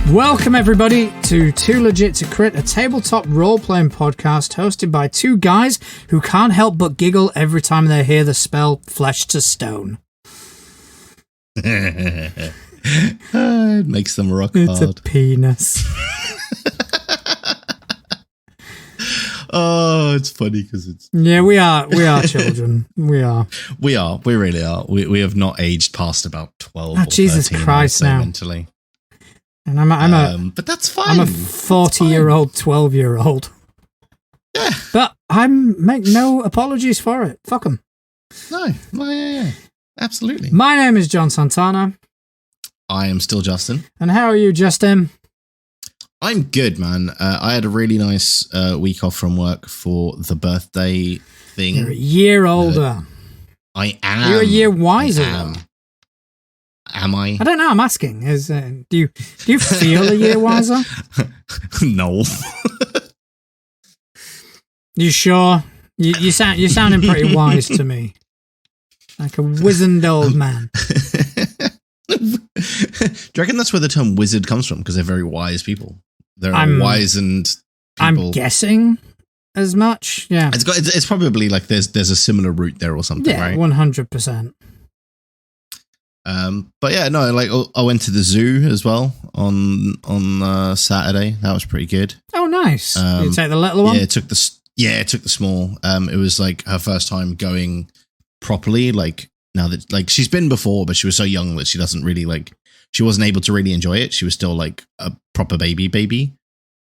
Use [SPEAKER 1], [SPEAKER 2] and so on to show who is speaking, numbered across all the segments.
[SPEAKER 1] Welcome everybody to Too Legit to Crit, a tabletop role-playing podcast hosted by two guys who can't help but giggle every time they hear the spell Flesh to Stone.
[SPEAKER 2] It makes them rock hard.
[SPEAKER 1] It's a penis.
[SPEAKER 2] Oh, it's funny because it's...
[SPEAKER 1] Yeah, we are children. We
[SPEAKER 2] really are. We have not aged past about 12 or
[SPEAKER 1] Jesus
[SPEAKER 2] 13
[SPEAKER 1] Christ now.
[SPEAKER 2] mentally.
[SPEAKER 1] And I'm
[SPEAKER 2] but that's fine.
[SPEAKER 1] I'm a 40-year-old, 12-year-old.
[SPEAKER 2] Yeah.
[SPEAKER 1] But I make no apologies for it. Fuck them.
[SPEAKER 2] No, yeah. Absolutely.
[SPEAKER 1] My name is John Santana.
[SPEAKER 2] I am still Justin.
[SPEAKER 1] And how are you, Justin?
[SPEAKER 2] I'm good, man. I had a really nice week off from work for the birthday thing.
[SPEAKER 1] You're a year older.
[SPEAKER 2] I am.
[SPEAKER 1] You're a year wiser.
[SPEAKER 2] Am I?
[SPEAKER 1] I don't know. I'm asking. Do you feel a year wiser?
[SPEAKER 2] No.
[SPEAKER 1] You sure? You're sounding pretty wise to me, like a wizened old man.
[SPEAKER 2] Do you reckon that's where the term wizard comes from? Because they're very wise people. They're wizened people.
[SPEAKER 1] I'm guessing as much. Yeah,
[SPEAKER 2] it's probably like there's a similar root there or something.
[SPEAKER 1] Yeah,
[SPEAKER 2] right?
[SPEAKER 1] 100%.
[SPEAKER 2] But yeah, no, like I went to the zoo as well on Saturday. That was pretty good.
[SPEAKER 1] Oh, nice. Did you take the little one?
[SPEAKER 2] Yeah, it took the small. It was like her first time going properly. Like now that like she's been before, but she was so young that she doesn't really like. She wasn't able to really enjoy it. She was still like a proper baby.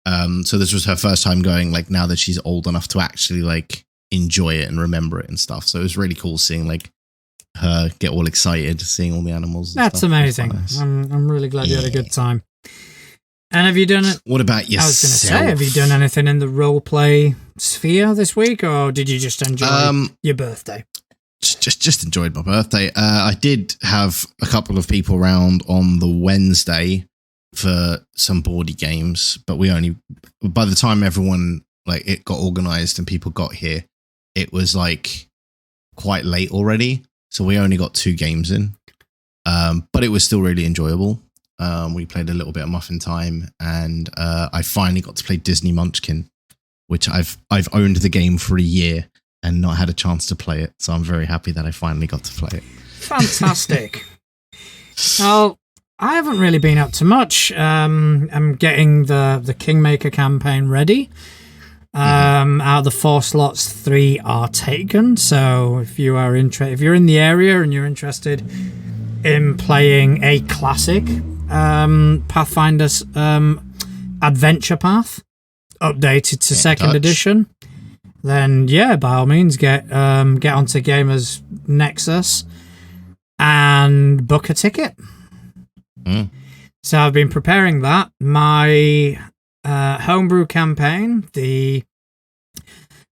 [SPEAKER 2] So this was her first time going. Like now that she's old enough to actually like enjoy it and remember it and stuff. So it was really cool seeing like her get all excited seeing all the animals.
[SPEAKER 1] That's amazing. Nice. I'm really glad you had a good time. And have you done it?
[SPEAKER 2] What about yourself?
[SPEAKER 1] I was going to say, have you done anything in the role play sphere this week, or did you just enjoy your birthday?
[SPEAKER 2] Just enjoyed my birthday. I did have a couple of people around on the Wednesday for some boardy games, but by the time everyone like it got organized and people got here, it was like quite late already. So we only got 2 games in, but it was still really enjoyable. We played a little bit of Muffin Time, and I finally got to play Disney Munchkin, which I've owned the game for a year and not had a chance to play it. So I'm very happy that I finally got to play it.
[SPEAKER 1] Fantastic. Well, I haven't really been up to much. I'm getting the Kingmaker campaign ready. Out of the 4 slots, 3 are taken. So if you're in the area and you're interested in playing a classic Pathfinder's adventure path, updated to 2nd edition, then yeah, by all means get onto Gamers Nexus and book a ticket. So I've been preparing that. My homebrew campaign, the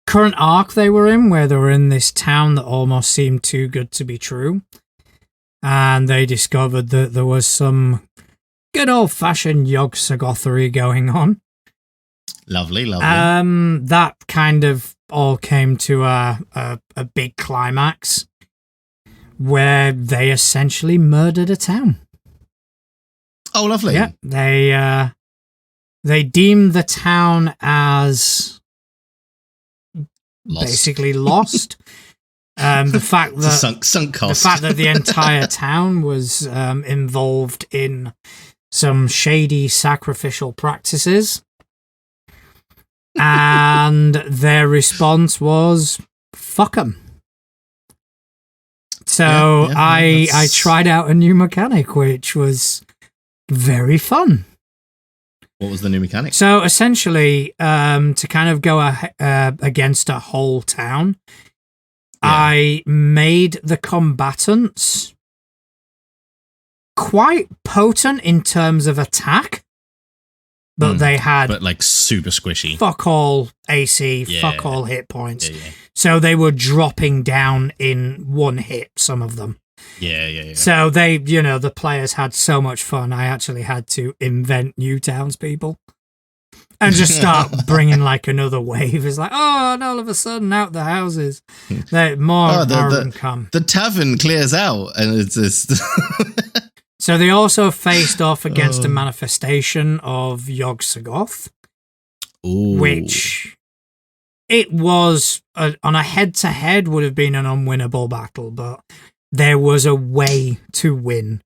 [SPEAKER 1] current arc they were in, where they were in this town that almost seemed too good to be true, and they discovered that there was some good old-fashioned Yog-Sothothery going on.
[SPEAKER 2] Lovely.
[SPEAKER 1] That kind of all came to a big climax where they essentially murdered a town.
[SPEAKER 2] Oh, lovely.
[SPEAKER 1] Yeah, they deemed the town as basically lost. The fact that
[SPEAKER 2] sunk cost.
[SPEAKER 1] The fact that the entire town was involved in some shady sacrificial practices, and their response was "fuck 'em." So I tried out a new mechanic, which was very fun.
[SPEAKER 2] What was the new mechanic?
[SPEAKER 1] So essentially, to kind of go against a whole town, I made the combatants quite potent in terms of attack, but they had
[SPEAKER 2] like super squishy,
[SPEAKER 1] fuck all AC, fuck all hit points. So they were dropping down in one hit, some of them.
[SPEAKER 2] Yeah.
[SPEAKER 1] So they, the players had so much fun. I actually had to invent new townspeople and just start bringing like another wave. It's like, and all of a sudden out the houses, more of them come.
[SPEAKER 2] The tavern clears out, and it's just
[SPEAKER 1] So they also faced off against a manifestation of Yog-Sothoth, which it was on a head-to-head would have been an unwinnable battle, but there was a way to win.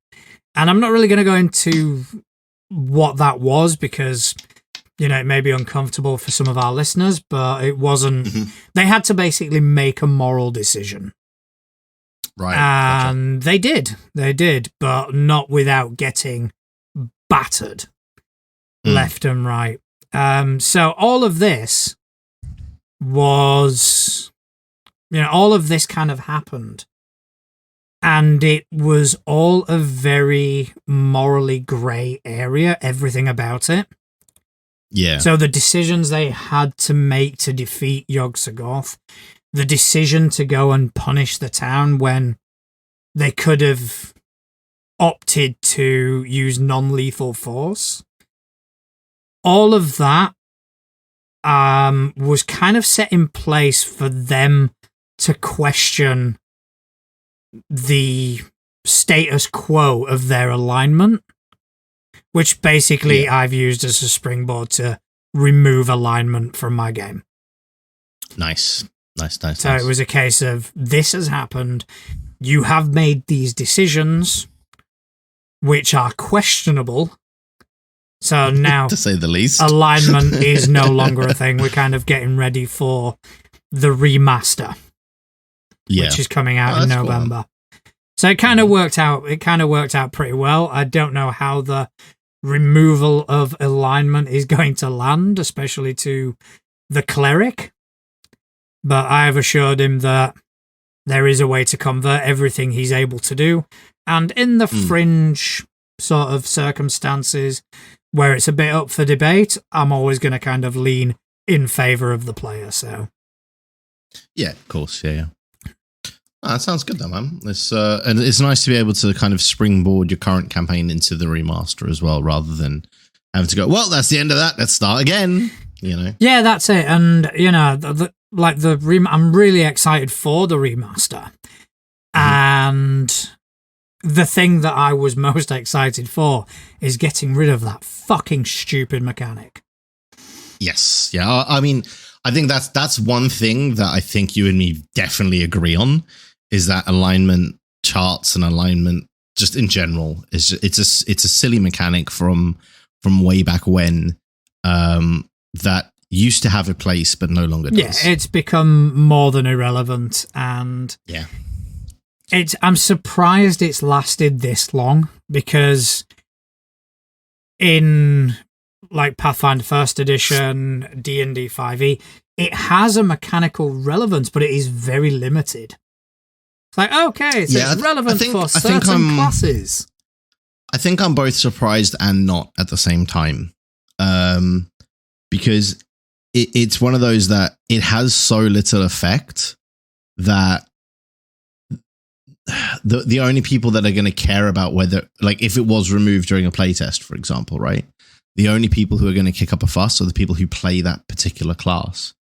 [SPEAKER 1] And I'm not really going to go into what that was because, you know, it may be uncomfortable for some of our listeners, but it wasn't. They had to basically make a moral decision.
[SPEAKER 2] Right.
[SPEAKER 1] And they did, but not without getting battered left and right. So all of this was, you know, all of this kind of happened. And it was all a very morally grey area, everything about it.
[SPEAKER 2] Yeah.
[SPEAKER 1] So the decisions they had to make to defeat Yog-Sothoth, the decision to go and punish the town when they could have opted to use non-lethal force, all of that was kind of set in place for them to question the status quo of their alignment, which basically I've used as a springboard to remove alignment from my game.
[SPEAKER 2] Nice.
[SPEAKER 1] So it was a case of, this has happened, you have made these decisions which are questionable, so now
[SPEAKER 2] to say the least,
[SPEAKER 1] alignment is no longer a thing. We're kind of getting ready for the remaster, which is coming out in November. Cool. So it kind of worked out. It kind of worked out pretty well. I don't know how the removal of alignment is going to land, especially to the cleric. But I have assured him that there is a way to convert everything he's able to do. And in the fringe sort of circumstances where it's a bit up for debate, I'm always going to kind of lean in favor of the player. So,
[SPEAKER 2] yeah, of course. Yeah. Oh, that sounds good though, man. It's and it's nice to be able to kind of springboard your current campaign into the remaster as well, rather than having to go, well, that's the end of that, let's start again, you know?
[SPEAKER 1] Yeah, that's it. And, you know, I'm really excited for the remaster. And the thing that I was most excited for is getting rid of that fucking stupid mechanic.
[SPEAKER 2] Yes. Yeah. I mean, I think that's one thing that I think you and me definitely agree on, is that alignment charts and alignment just in general is it's a silly mechanic from way back when that used to have a place but no longer does.
[SPEAKER 1] Yeah, it's become more than irrelevant, and I'm surprised it's lasted this long, because in like Pathfinder First Edition, D&D 5e, it has a mechanical relevance, but it is very limited. It's like, okay, so it's relevant for certain classes.
[SPEAKER 2] I think I'm both surprised and not at the same time, because it's one of those that it has so little effect that the only people that are going to care about whether, like, if it was removed during a playtest, for example, right? The only people who are going to kick up a fuss are the people who play that particular class.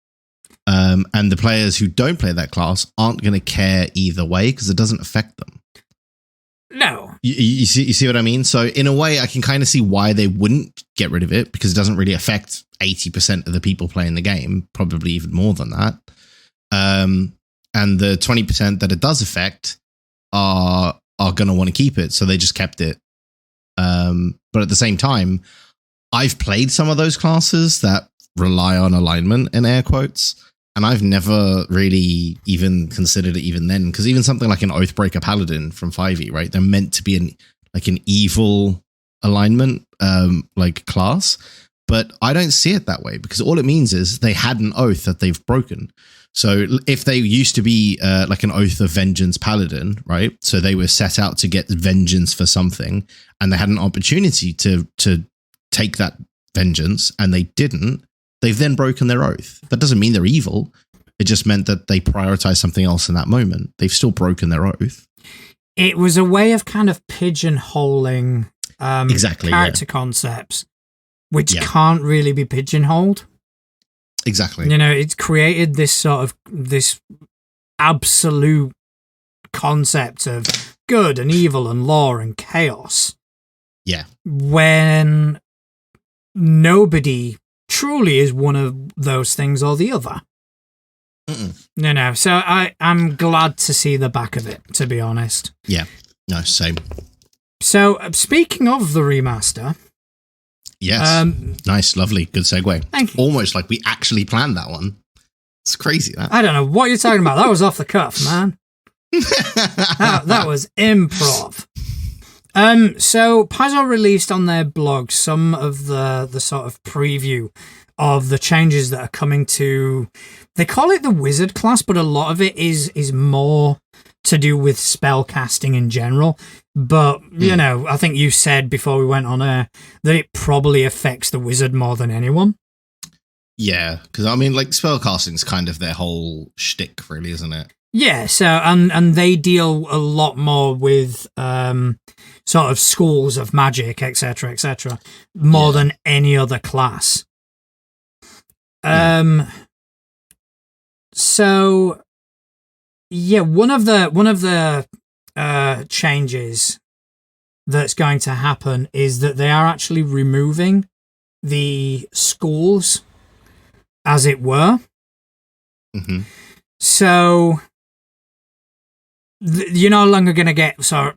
[SPEAKER 2] And the players who don't play that class aren't going to care either way because it doesn't affect them.
[SPEAKER 1] No.
[SPEAKER 2] You see what I mean? So in a way, I can kind of see why they wouldn't get rid of it, because it doesn't really affect 80% of the people playing the game, probably even more than that. And the 20% that it does affect are going to want to keep it. So they just kept it. But at the same time, I've played some of those classes that rely on alignment in air quotes, and I've never really even considered it even then, because even something like an Oathbreaker Paladin from 5e, right? They're meant to be an evil alignment like class, but I don't see it that way, because all it means is they had an oath that they've broken. So if they used to be like an Oath of Vengeance Paladin, right? So they were set out to get vengeance for something, and they had an opportunity to take that vengeance, and they didn't. They've then broken their oath. That doesn't mean they're evil. It just meant that they prioritized something else in that moment. They've still broken their oath.
[SPEAKER 1] It was a way of kind of pigeonholing character concepts, which can't really be pigeonholed.
[SPEAKER 2] Exactly.
[SPEAKER 1] You know, it's created this absolute concept of good and evil and law and chaos.
[SPEAKER 2] Yeah.
[SPEAKER 1] When nobody truly is one of those things or the other. No. So I'm glad to see the back of it, to be honest.
[SPEAKER 2] Yeah. No, same.
[SPEAKER 1] So speaking of the remaster.
[SPEAKER 2] Yes. Nice, lovely, good segue.
[SPEAKER 1] Thank you.
[SPEAKER 2] Almost like we actually planned that one. It's crazy, that.
[SPEAKER 1] I don't know what you're talking about. That was off the cuff, man. that was improv. So Paizo released on their blog some of the sort of preview of the changes that are coming to, they call it the wizard class, but a lot of it is more to do with spell casting in general. But, you know, I think you said before we went on air that it probably affects the wizard more than anyone.
[SPEAKER 2] Yeah, because I mean, like, spellcasting is kind of their whole shtick, really, isn't it?
[SPEAKER 1] Yeah, so and they deal a lot more with sort of schools of magic, etc., more than any other class. So yeah, one of the changes that's going to happen is that they are actually removing the schools, as it were. So you're no longer going to get sort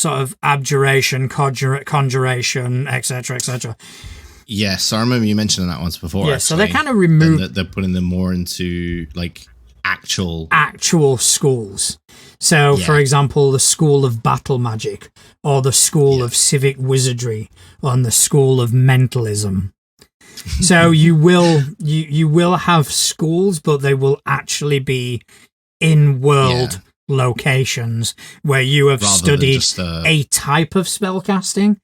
[SPEAKER 1] of abjuration, conjuration, etc.
[SPEAKER 2] Yes, I remember you mentioning that once before.
[SPEAKER 1] Yeah, so they kind of remove.
[SPEAKER 2] They're putting them more into like actual
[SPEAKER 1] schools. So, for example, the School of Battle Magic, or the School of Civic Wizardry, and the School of Mentalism. So you will have schools, but they will actually be in-world locations where you have studied a type of spellcasting,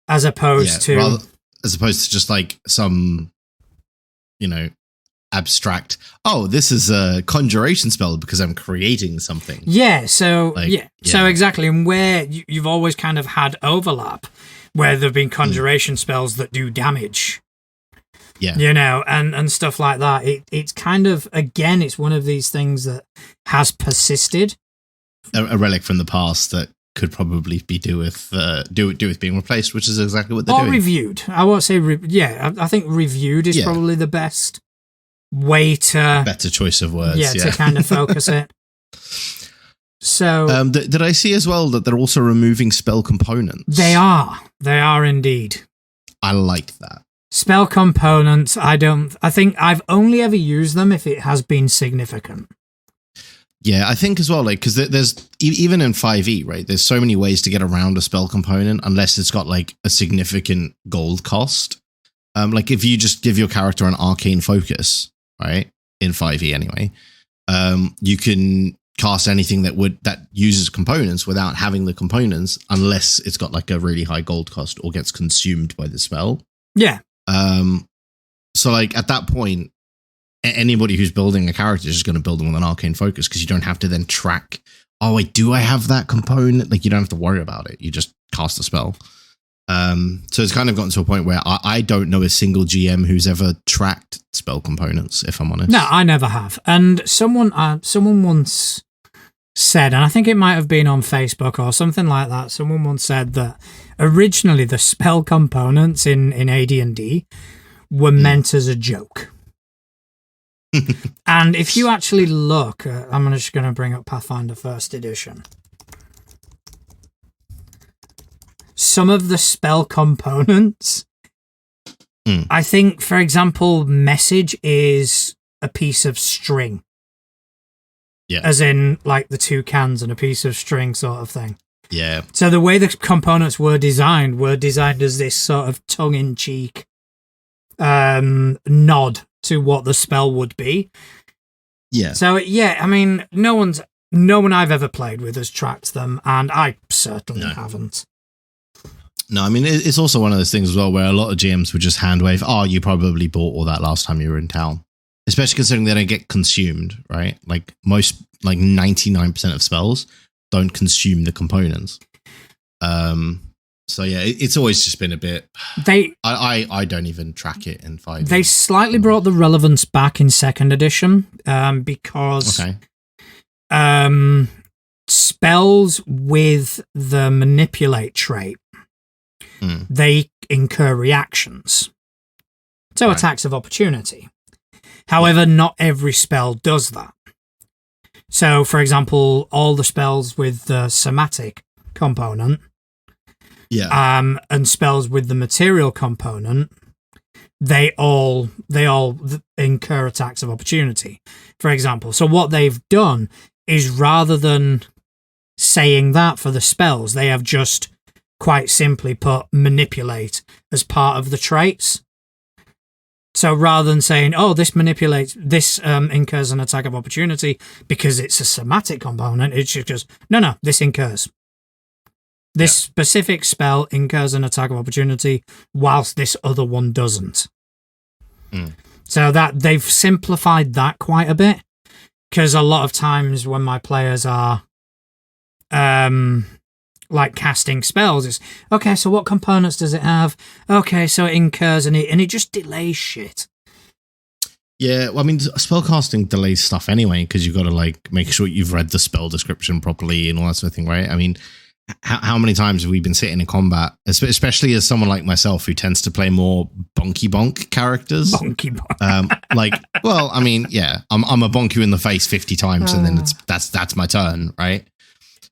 [SPEAKER 1] as opposed to
[SPEAKER 2] just like some, you know, abstract. Oh, this is a conjuration spell because I'm creating something.
[SPEAKER 1] Yeah. So So exactly, and where you've always kind of had overlap, where there've been conjuration spells that do damage.
[SPEAKER 2] Yeah.
[SPEAKER 1] You know, and stuff like that. It's kind of, again, it's one of these things that has persisted.
[SPEAKER 2] A relic from the past that could probably be do with being replaced, which is exactly what they're doing.
[SPEAKER 1] Or reviewed. I won't say, I think reviewed is probably the best way to...
[SPEAKER 2] Better choice of words.
[SPEAKER 1] Yeah, to kind of focus it. So...
[SPEAKER 2] did I see as well that they're also removing spell components?
[SPEAKER 1] They are indeed.
[SPEAKER 2] I like that.
[SPEAKER 1] Spell components, I think I've only ever used them if it has been significant.
[SPEAKER 2] Yeah, I think as well, like, because there's, even in 5e, right, there's so many ways to get around a spell component unless it's got, like, a significant gold cost. Like, if you just give your character an arcane focus, right, in 5e anyway, you can cast anything that uses components without having the components unless it's got, like, a really high gold cost or gets consumed by the spell.
[SPEAKER 1] Yeah.
[SPEAKER 2] So, like, at that point, anybody who's building a character is just going to build them with an arcane focus, because you don't have to then track, oh wait, do I have that component? Like, you don't have to worry about it. You just cast a spell. So it's kind of gotten to a point where I don't know a single GM who's ever tracked spell components, if I'm honest.
[SPEAKER 1] No, I never have. And someone once said, and I think it might have been on Facebook or something like that, someone once said that originally the spell components in AD&D were meant as a joke. And if you actually look, I'm just going to bring up Pathfinder First Edition. Some of the spell components, I think, for example, message is a piece of string.
[SPEAKER 2] Yeah.
[SPEAKER 1] As in, like, the two cans and a piece of string sort of thing.
[SPEAKER 2] Yeah.
[SPEAKER 1] So the way the components were designed as this sort of tongue-in-cheek nod to what the spell would be.
[SPEAKER 2] Yeah.
[SPEAKER 1] So yeah, I mean, no one I've ever played with has tracked them, and I certainly haven't.
[SPEAKER 2] No, I mean, it's also one of those things as well where a lot of GMs would just hand wave, oh, you probably bought all that last time you were in town. Especially considering they don't get consumed, right? Like 99% of spells don't consume the components. So yeah, it's always just been a bit. I don't even track it in 5.
[SPEAKER 1] They slightly brought the relevance back in 2nd edition, because spells with the manipulate trait they incur reactions. So attacks of opportunity. However, not every spell does that. So, for example, all the spells with the somatic component and spells with the material component, they all incur attacks of opportunity, for example. So what they've done is, rather than saying that for the spells, they have just quite simply put manipulate as part of the traits. So rather than saying, oh, this incurs an attack of opportunity because it's a somatic component, it should just, no, this incurs. This specific spell incurs an attack of opportunity whilst this other one doesn't. So that they've simplified that quite a bit, because a lot of times when my players are like casting spells, it's okay, so what components does it have? Okay, so it incurs and it just delays shit.
[SPEAKER 2] Yeah, well, I mean, spellcasting delays stuff anyway, because you've got to like make sure you've read the spell description properly and all that sort of thing, right? I mean, how many times have we been sitting in combat, especially as someone like myself who tends to play more bonky bonk characters?
[SPEAKER 1] Bonky bonk.
[SPEAKER 2] Well, I mean, yeah, I'm a bonk you in the face 50 times, and then that's my turn, right?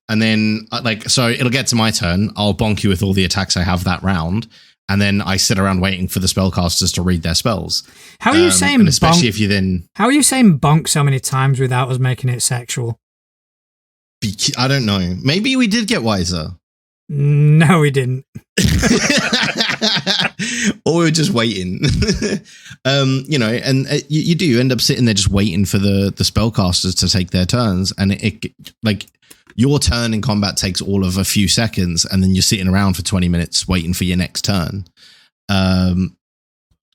[SPEAKER 2] And then, so it'll get to my turn. I'll bonk you with all the attacks I have that round, and then I sit around waiting for the spellcasters to read their spells.
[SPEAKER 1] How are you saying?
[SPEAKER 2] And especially if you then,
[SPEAKER 1] how are you saying bonk so many times without us making it sexual?
[SPEAKER 2] I don't know. Maybe we did get wiser.
[SPEAKER 1] No, we didn't.
[SPEAKER 2] Or we were just waiting. And you do end up sitting there just waiting for the spellcasters to take their turns, and it like your turn in combat takes all of a few seconds, and then you're sitting around for 20 minutes waiting for your next turn.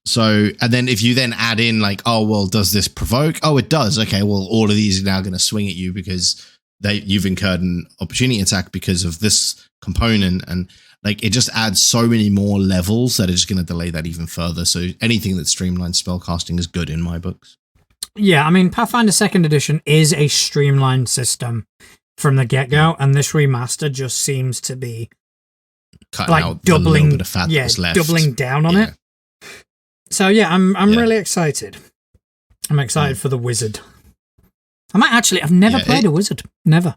[SPEAKER 2] So, and then if you then add in like, oh, well, does this provoke? Oh, it does. Okay, well, all of these are now going to swing at you because you've incurred an opportunity attack because of this component, and like it just adds so many more levels that are just going to delay that even further. So anything that streamlines spellcasting is good in my books.
[SPEAKER 1] Yeah, I mean, Pathfinder 2nd Edition is a streamlined system from the get-go, and this remaster just seems to be
[SPEAKER 2] cutting out doubling, the little bit of fat that's left.
[SPEAKER 1] Doubling down on it. So yeah, I'm really excited. I'm excited for the wizard. I've never played a wizard. Never.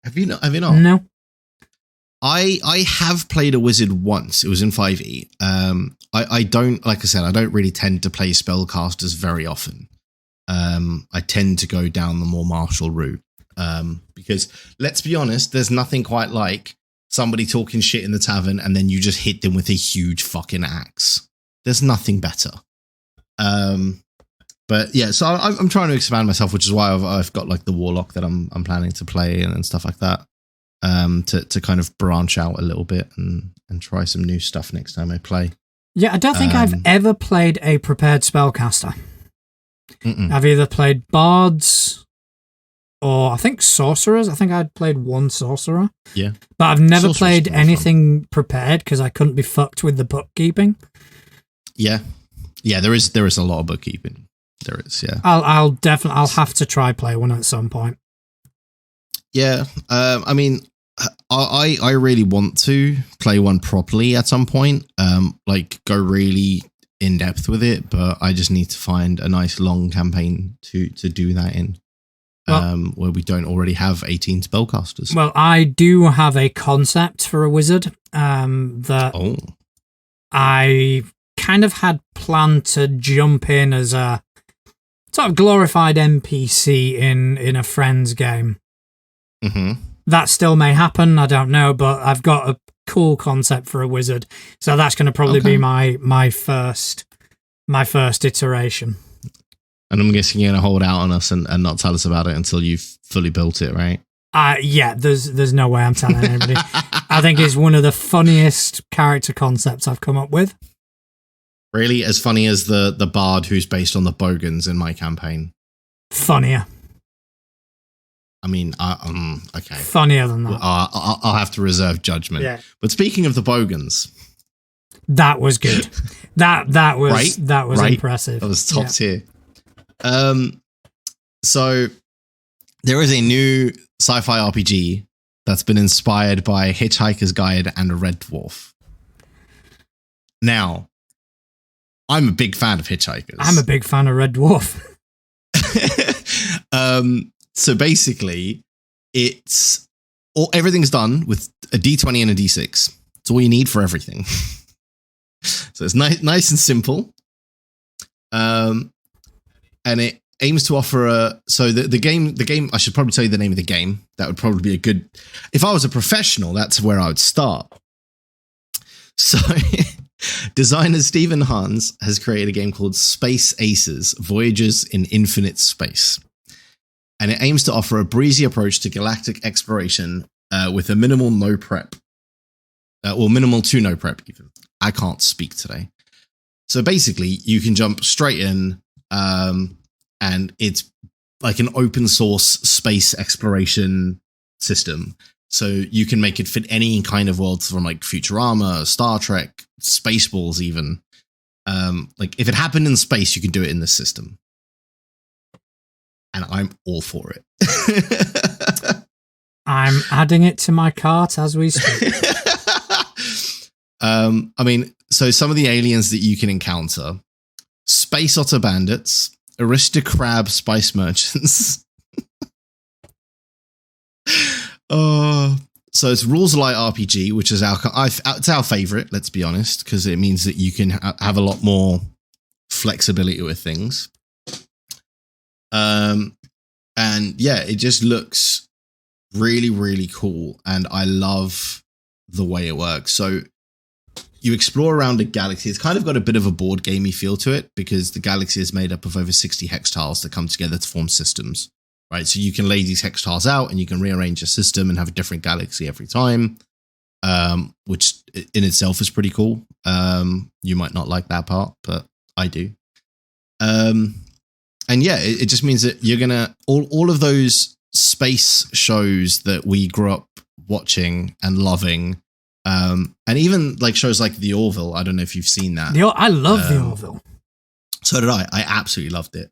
[SPEAKER 2] Have you not?
[SPEAKER 1] No.
[SPEAKER 2] I have played a wizard once. It was in 5e. I don't, like I said, I don't really tend to play spellcasters very often. I tend to go down the more martial route. Because let's be honest, there's nothing quite like somebody talking shit in the tavern and then you just hit them with a huge fucking axe. There's nothing better. But yeah, so I'm trying to expand myself, which is why I've got like the warlock that I'm planning to play and stuff like that. To kind of branch out a little bit and try some new stuff next time I play.
[SPEAKER 1] Yeah, I don't think I've ever played a prepared spellcaster. I've either played bards or I think sorcerers. I think I'd played one sorcerer.
[SPEAKER 2] Yeah.
[SPEAKER 1] But I've never played anything prepared because I couldn't be fucked with the bookkeeping.
[SPEAKER 2] Yeah. Yeah, there is a lot of bookkeeping. There is, yeah.
[SPEAKER 1] I'll have to try play one at some point.
[SPEAKER 2] Yeah, I mean, I really want to play one properly at some point, like go really in depth with it, but I just need to find a nice long campaign to do that in, where we don't already have 18 spellcasters.
[SPEAKER 1] Well, I do have a concept for a wizard that I kind of had planned to jump in as a sort of glorified NPC in a friend's game.
[SPEAKER 2] Mm-hmm.
[SPEAKER 1] That still may happen, I don't know, but I've got a cool concept for a wizard, so that's going to probably be my first iteration.
[SPEAKER 2] And I'm guessing you're going to hold out on us and not tell us about it until you've fully built it, right?
[SPEAKER 1] Yeah, there's no way I'm telling anybody. I think it's one of the funniest character concepts I've come up with.
[SPEAKER 2] Really? As funny as the bard who's based on the Bogans in my campaign?
[SPEAKER 1] Funnier.
[SPEAKER 2] I mean, okay.
[SPEAKER 1] Funnier than that.
[SPEAKER 2] I'll have to reserve judgment.
[SPEAKER 1] Yeah.
[SPEAKER 2] But speaking of the Bogans,
[SPEAKER 1] that was good. that was right? That was impressive.
[SPEAKER 2] That was top tier. So there is a new sci-fi RPG that's been inspired by Hitchhiker's Guide and a Red Dwarf. Now, I'm a big fan of Hitchhikers.
[SPEAKER 1] I'm a big fan of Red Dwarf.
[SPEAKER 2] So basically, everything's done with a D20 and a D6. It's all you need for everything. So it's nice and simple. And it aims to offer the game. I should probably tell you the name of the game. That would probably be a good. If I was a professional, that's where I would start. So, designer Stephen Hans has created a game called Space Aces: Voyages in Infinite Space. And it aims to offer a breezy approach to galactic exploration with a minimal no prep. Or minimal to no prep, even. I can't speak today. So basically, you can jump straight in, and it's like an open source space exploration system. So you can make it fit any kind of world from like Futurama, Star Trek, Spaceballs even. Like if it happened in space, you can do it in this system. And I'm all for it.
[SPEAKER 1] I'm adding it to my cart as we speak.
[SPEAKER 2] I mean, so some of the aliens that you can encounter: space otter bandits, aristocrab spice merchants. So it's rules light RPG, which is it's our favorite. Let's be honest, because it means that you can have a lot more flexibility with things. And yeah, it just looks really, really cool, and I love the way it works. So you explore around a galaxy. It's kind of got a bit of a board gamey feel to it because the galaxy is made up of over 60 hex tiles that come together to form systems, right? So you can lay these hex tiles out and you can rearrange a system and have a different galaxy every time, which in itself is pretty cool. You might not like that part, but I do. And yeah, it just means that you're going to, all of those space shows that we grew up watching and loving, and even like shows like The Orville. I don't know if you've seen that.
[SPEAKER 1] I love The Orville.
[SPEAKER 2] So did I. I absolutely loved it.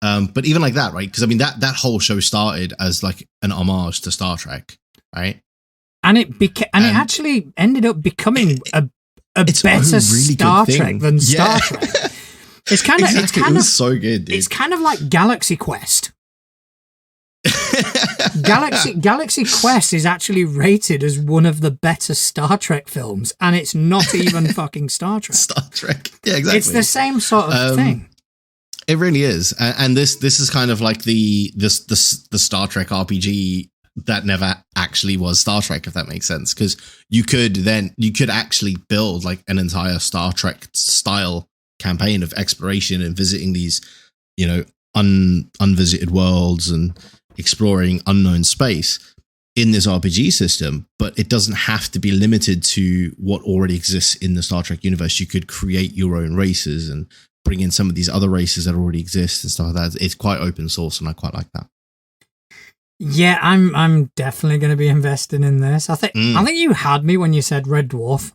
[SPEAKER 2] But even like that, right? Because I mean, that whole show started as like an homage to Star Trek, right?
[SPEAKER 1] And it actually ended up becoming a better really Star Trek than Star Trek. It's kind of
[SPEAKER 2] it was so good, dude.
[SPEAKER 1] It's kind of like Galaxy Quest. Galaxy Quest is actually rated as one of the better Star Trek films, and it's not even fucking Star Trek.
[SPEAKER 2] Star Trek, yeah, exactly.
[SPEAKER 1] It's the same sort of thing.
[SPEAKER 2] It really is, and this is kind of like the Star Trek RPG that never actually was Star Trek, if that makes sense. Because you could actually build like an entire Star Trek style campaign of exploration and visiting these, unvisited worlds and exploring unknown space in this RPG system, but it doesn't have to be limited to what already exists in the Star Trek universe. You could create your own races and bring in some of these other races that already exist and stuff like that. It's quite open source, and I quite like that.
[SPEAKER 1] Yeah, I'm definitely going to be investing in this. I think you had me when you said Red Dwarf.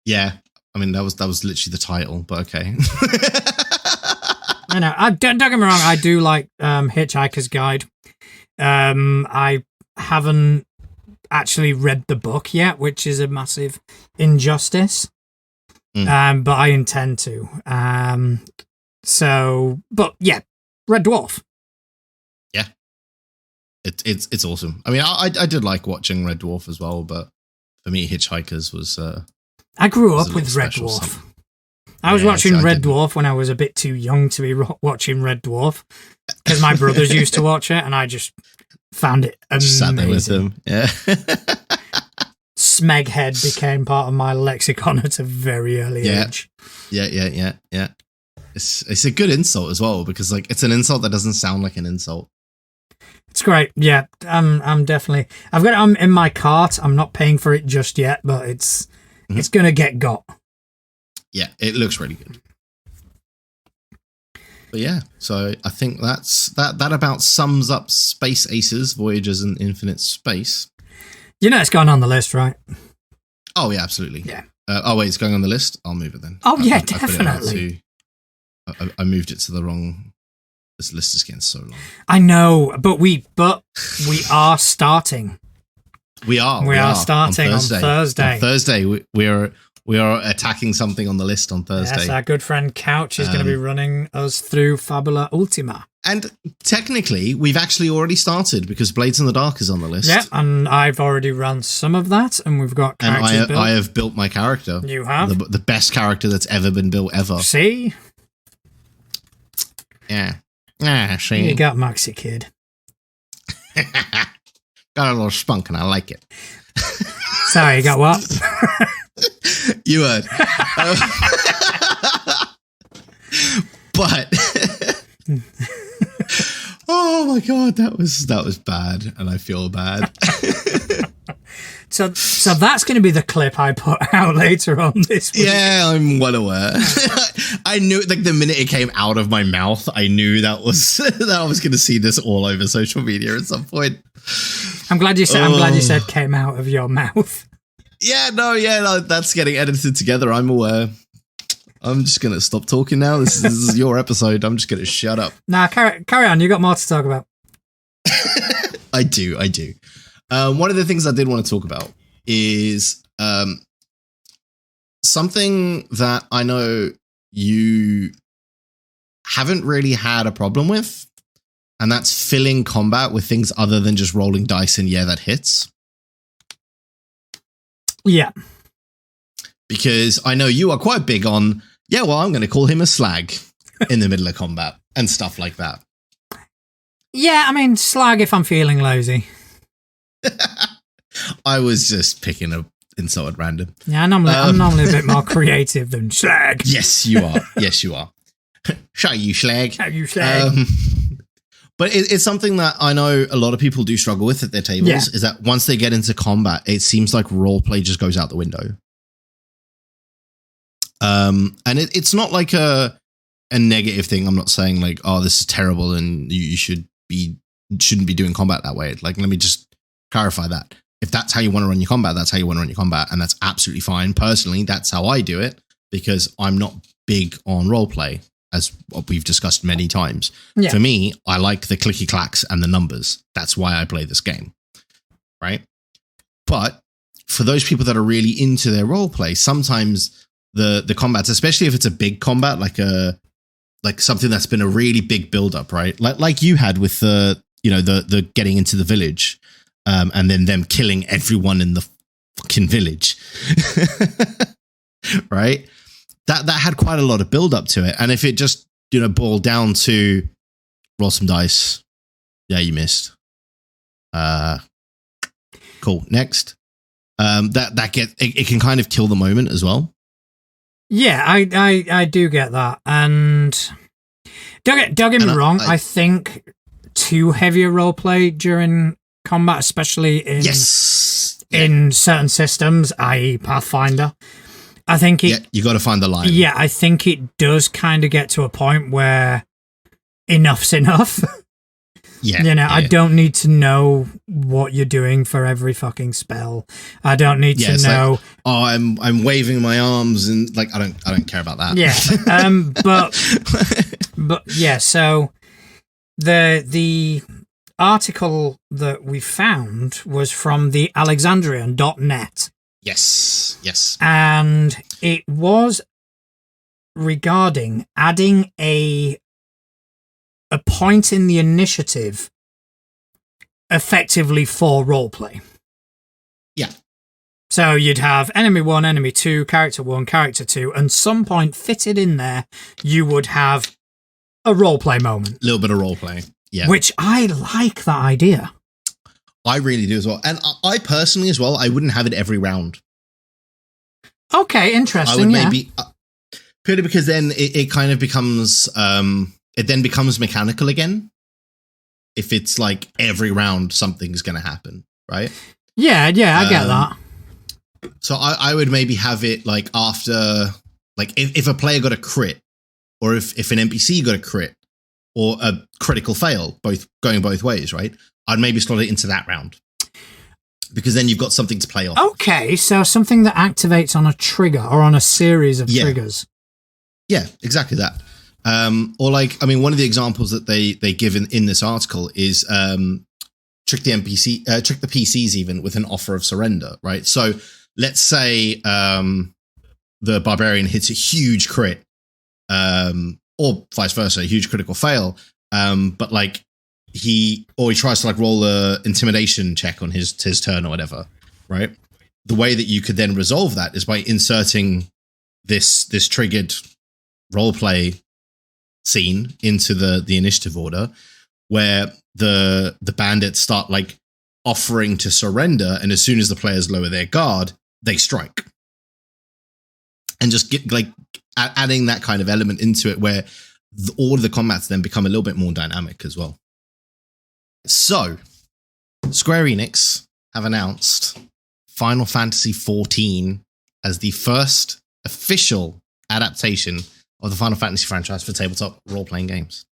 [SPEAKER 2] Yeah, I mean that was literally the title, but okay.
[SPEAKER 1] I know. Don't get me wrong. I do like Hitchhiker's Guide. I haven't actually read the book yet, which is a massive injustice. But I intend to. But yeah, Red Dwarf.
[SPEAKER 2] Yeah, it's awesome. I mean, I did like watching Red Dwarf as well, but for me, Hitchhikers was.
[SPEAKER 1] I grew up with Red Dwarf.
[SPEAKER 2] Something.
[SPEAKER 1] I was watching Red Dwarf when I was a bit too young to be watching Red Dwarf because my brothers used to watch it, and I just found it amazing. Just sat there with them, yeah. Smeghead became part of my lexicon at a very early age.
[SPEAKER 2] Yeah. It's a good insult as well, because like it's an insult that doesn't sound like an insult.
[SPEAKER 1] It's great. Yeah, I'm definitely. I've got it in my cart. I'm not paying for it just yet, but it's gonna get got.
[SPEAKER 2] Yeah, it looks really good. But yeah, so I think that about sums up Space Aces, Voyages in Infinite Space.
[SPEAKER 1] It's gone on the list, right?
[SPEAKER 2] Oh yeah, absolutely.
[SPEAKER 1] Yeah.
[SPEAKER 2] Wait, it's going on the list? I'll move it then.
[SPEAKER 1] Oh yeah, definitely.
[SPEAKER 2] I moved it to the wrong. This list is getting so long.
[SPEAKER 1] I know, but we are starting.
[SPEAKER 2] We are starting
[SPEAKER 1] on Thursday.
[SPEAKER 2] On Thursday, we are We are attacking something on the list on Thursday.
[SPEAKER 1] Yes, our good friend Couch is going to be running us through Fabula Ultima.
[SPEAKER 2] And technically, we've actually already started because Blades in the Dark is on the list.
[SPEAKER 1] Yeah, and I've already run some of that, and we've got characters built.
[SPEAKER 2] I have built my character.
[SPEAKER 1] You have?
[SPEAKER 2] The best character that's ever been built ever.
[SPEAKER 1] See?
[SPEAKER 2] Yeah. Yeah, see?
[SPEAKER 1] You got Maxi Kid.
[SPEAKER 2] Got a little spunk and I like it.
[SPEAKER 1] Sorry, you got what?
[SPEAKER 2] You heard. But oh my god, that was bad, and I feel bad.
[SPEAKER 1] So that's going to be the clip I put out later on this week.
[SPEAKER 2] Yeah, I'm well aware. I knew, like, the minute it came out of my mouth, I knew that I was going to see this all over social media at some point.
[SPEAKER 1] I'm glad you said came out of your mouth.
[SPEAKER 2] Yeah, no, that's getting edited together. I'm aware. I'm just going to stop talking now. This is your episode. I'm just going to shut up.
[SPEAKER 1] Nah, carry on. You got more to talk about.
[SPEAKER 2] I do. One of the things I did want to talk about is something that I know you haven't really had a problem with, and that's filling combat with things other than just rolling dice and that hits.
[SPEAKER 1] Yeah.
[SPEAKER 2] Because I know you are quite big on, I'm going to call him a slag in the middle of combat and stuff like that.
[SPEAKER 1] Yeah, I mean, slag if I'm feeling lazy.
[SPEAKER 2] I was just picking an insult at random.
[SPEAKER 1] Yeah, I'm normally a bit more creative than slag.
[SPEAKER 2] Yes, you are. Yes, you are. Shut you, slag.
[SPEAKER 1] Shut you, slag.
[SPEAKER 2] But it's something that I know a lot of people do struggle with at their tables, is that once they get into combat, it seems like roleplay just goes out the window. And it's not like a negative thing. I'm not saying like, oh, this is terrible and you shouldn't be doing combat that way. Like, let me just clarify that. If that's how you want to run your combat, that's how you want to run your combat, and that's absolutely fine. Personally, that's how I do it because I'm not big on roleplay, as we've discussed many times. Yeah. For me, I like the clicky clacks and the numbers. That's why I play this game, right? But for those people that are really into their roleplay, sometimes the combats, especially if it's a big combat, like something that's been a really big build up, right? Like you had with the getting into the village, and then them killing everyone in the fucking village, right? That had quite a lot of build up to it. And if it just, boiled down to roll some dice. Yeah, you missed. Cool. Next. It can kind of kill the moment as well.
[SPEAKER 1] Yeah, I do get that. And don't get me wrong. I think too heavy a roleplay during combat, especially in certain systems, i.e. Pathfinder, I think you got to find the line. Yeah, I think it does kind of get to a point where enough's enough. I don't need to know what you're doing for every fucking spell. I don't need to know. Like, I'm waving my arms and like I don't care about that. Yeah. But yeah. So the article that we found was from the Alexandrian.net. Yes. And it was regarding adding a point in the initiative effectively for roleplay. Yeah. So you'd have enemy 1, enemy 2, character 1, character 2, and some point fitted in there, you would have a roleplay moment. A little bit of roleplay. Yeah. Which I like that idea. I really do as well. And I personally as well, I wouldn't have it every round. Okay, interesting. I would maybe, purely because then it kind of becomes, it then becomes mechanical again. If it's like every round something's going to happen, right? Yeah, I get that. So I would maybe have it like after, like if a player got a crit, or if an NPC got a crit, or a critical fail, going both ways, right? I'd maybe slot it into that round. Because then you've got something to play off. Okay, so something that activates on a trigger or on a series of triggers. Yeah, exactly that. Or like, I mean, one of the examples that they give in this article is trick the PCs even with an offer of surrender, right? So let's say
[SPEAKER 2] the barbarian hits a huge crit, or vice versa, a huge critical fail. But like he tries to like roll a intimidation check on his turn or whatever, right? The way that you could then resolve that is by inserting this triggered roleplay scene into the initiative order, where the bandits start like offering to surrender, and as soon as the players lower their guard, they strike. And just get like adding that kind of element into it, where all of the combats then become a little bit more dynamic as well. So, Square Enix have announced Final Fantasy XIV as the first official adaptation of the Final Fantasy franchise for tabletop role-playing games.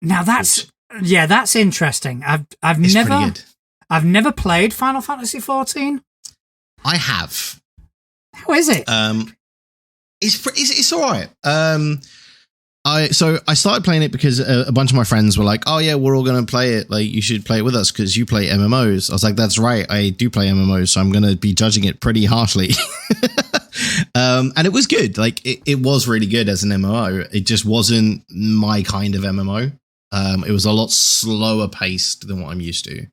[SPEAKER 1] Now that's interesting. I've never played Final Fantasy XIV.
[SPEAKER 2] I have.
[SPEAKER 1] How is it?
[SPEAKER 2] It's all right. I started playing it because a bunch of my friends were like, "Oh yeah, we're all going to play it. Like, you should play it with us because you play MMOs." I was like, "That's right, I do play MMOs, so I'm going to be judging it pretty harshly." And it was good. Like, it was really good as an MMO. It just wasn't my kind of MMO. It was a lot slower paced than what I'm used to.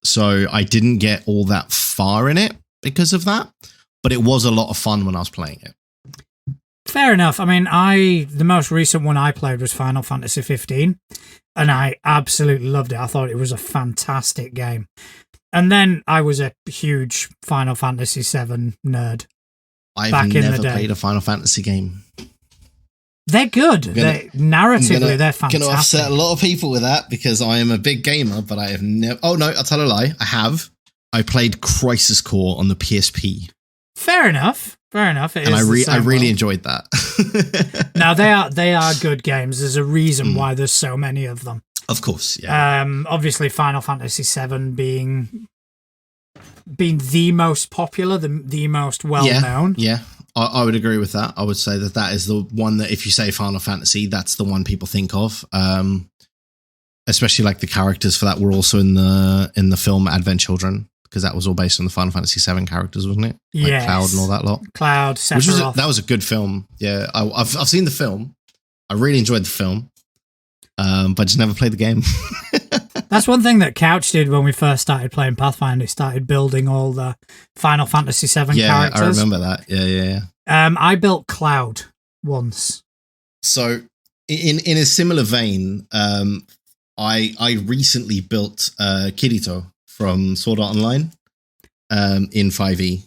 [SPEAKER 2] So I didn't get all that far in it because of that, but it was a lot of fun when I was playing it.
[SPEAKER 1] Fair enough. I mean, the most recent one I played was Final Fantasy 15, and I absolutely loved it. I thought it was a fantastic game. And then I was a huge Final Fantasy 7 nerd.
[SPEAKER 2] I've never played a Final Fantasy game.
[SPEAKER 1] They're good. Narratively, they're fantastic.
[SPEAKER 2] Going to upset a lot of people with that because I am a big gamer, but I have never... Oh, no, I'll tell a lie. I have. I played Crisis Core on the PSP.
[SPEAKER 1] Fair enough.
[SPEAKER 2] And I really enjoyed that.
[SPEAKER 1] Now, they are good games. There's a reason why there's so many of them.
[SPEAKER 2] Of course, yeah.
[SPEAKER 1] Obviously, Final Fantasy VII being the most popular, the most well-known.
[SPEAKER 2] Yeah. I would agree with that. I would say that is the one that if you say Final Fantasy, that's the one people think of. Especially like the characters for that were also in the film Advent Children, because that was all based on the Final Fantasy VII characters, wasn't it? Like
[SPEAKER 1] yes.
[SPEAKER 2] Cloud and all that lot.
[SPEAKER 1] Cloud, Sephiroth.
[SPEAKER 2] That was a good film. Yeah, I've seen the film. I really enjoyed the film, but just never played the game.
[SPEAKER 1] That's one thing that Couch did when we first started playing Pathfinder. He started building all the Final Fantasy VII characters.
[SPEAKER 2] Yeah, I remember that. Yeah.
[SPEAKER 1] I built Cloud once. So,
[SPEAKER 2] in a similar vein, I recently built Kirito from Sword Art Online in 5e.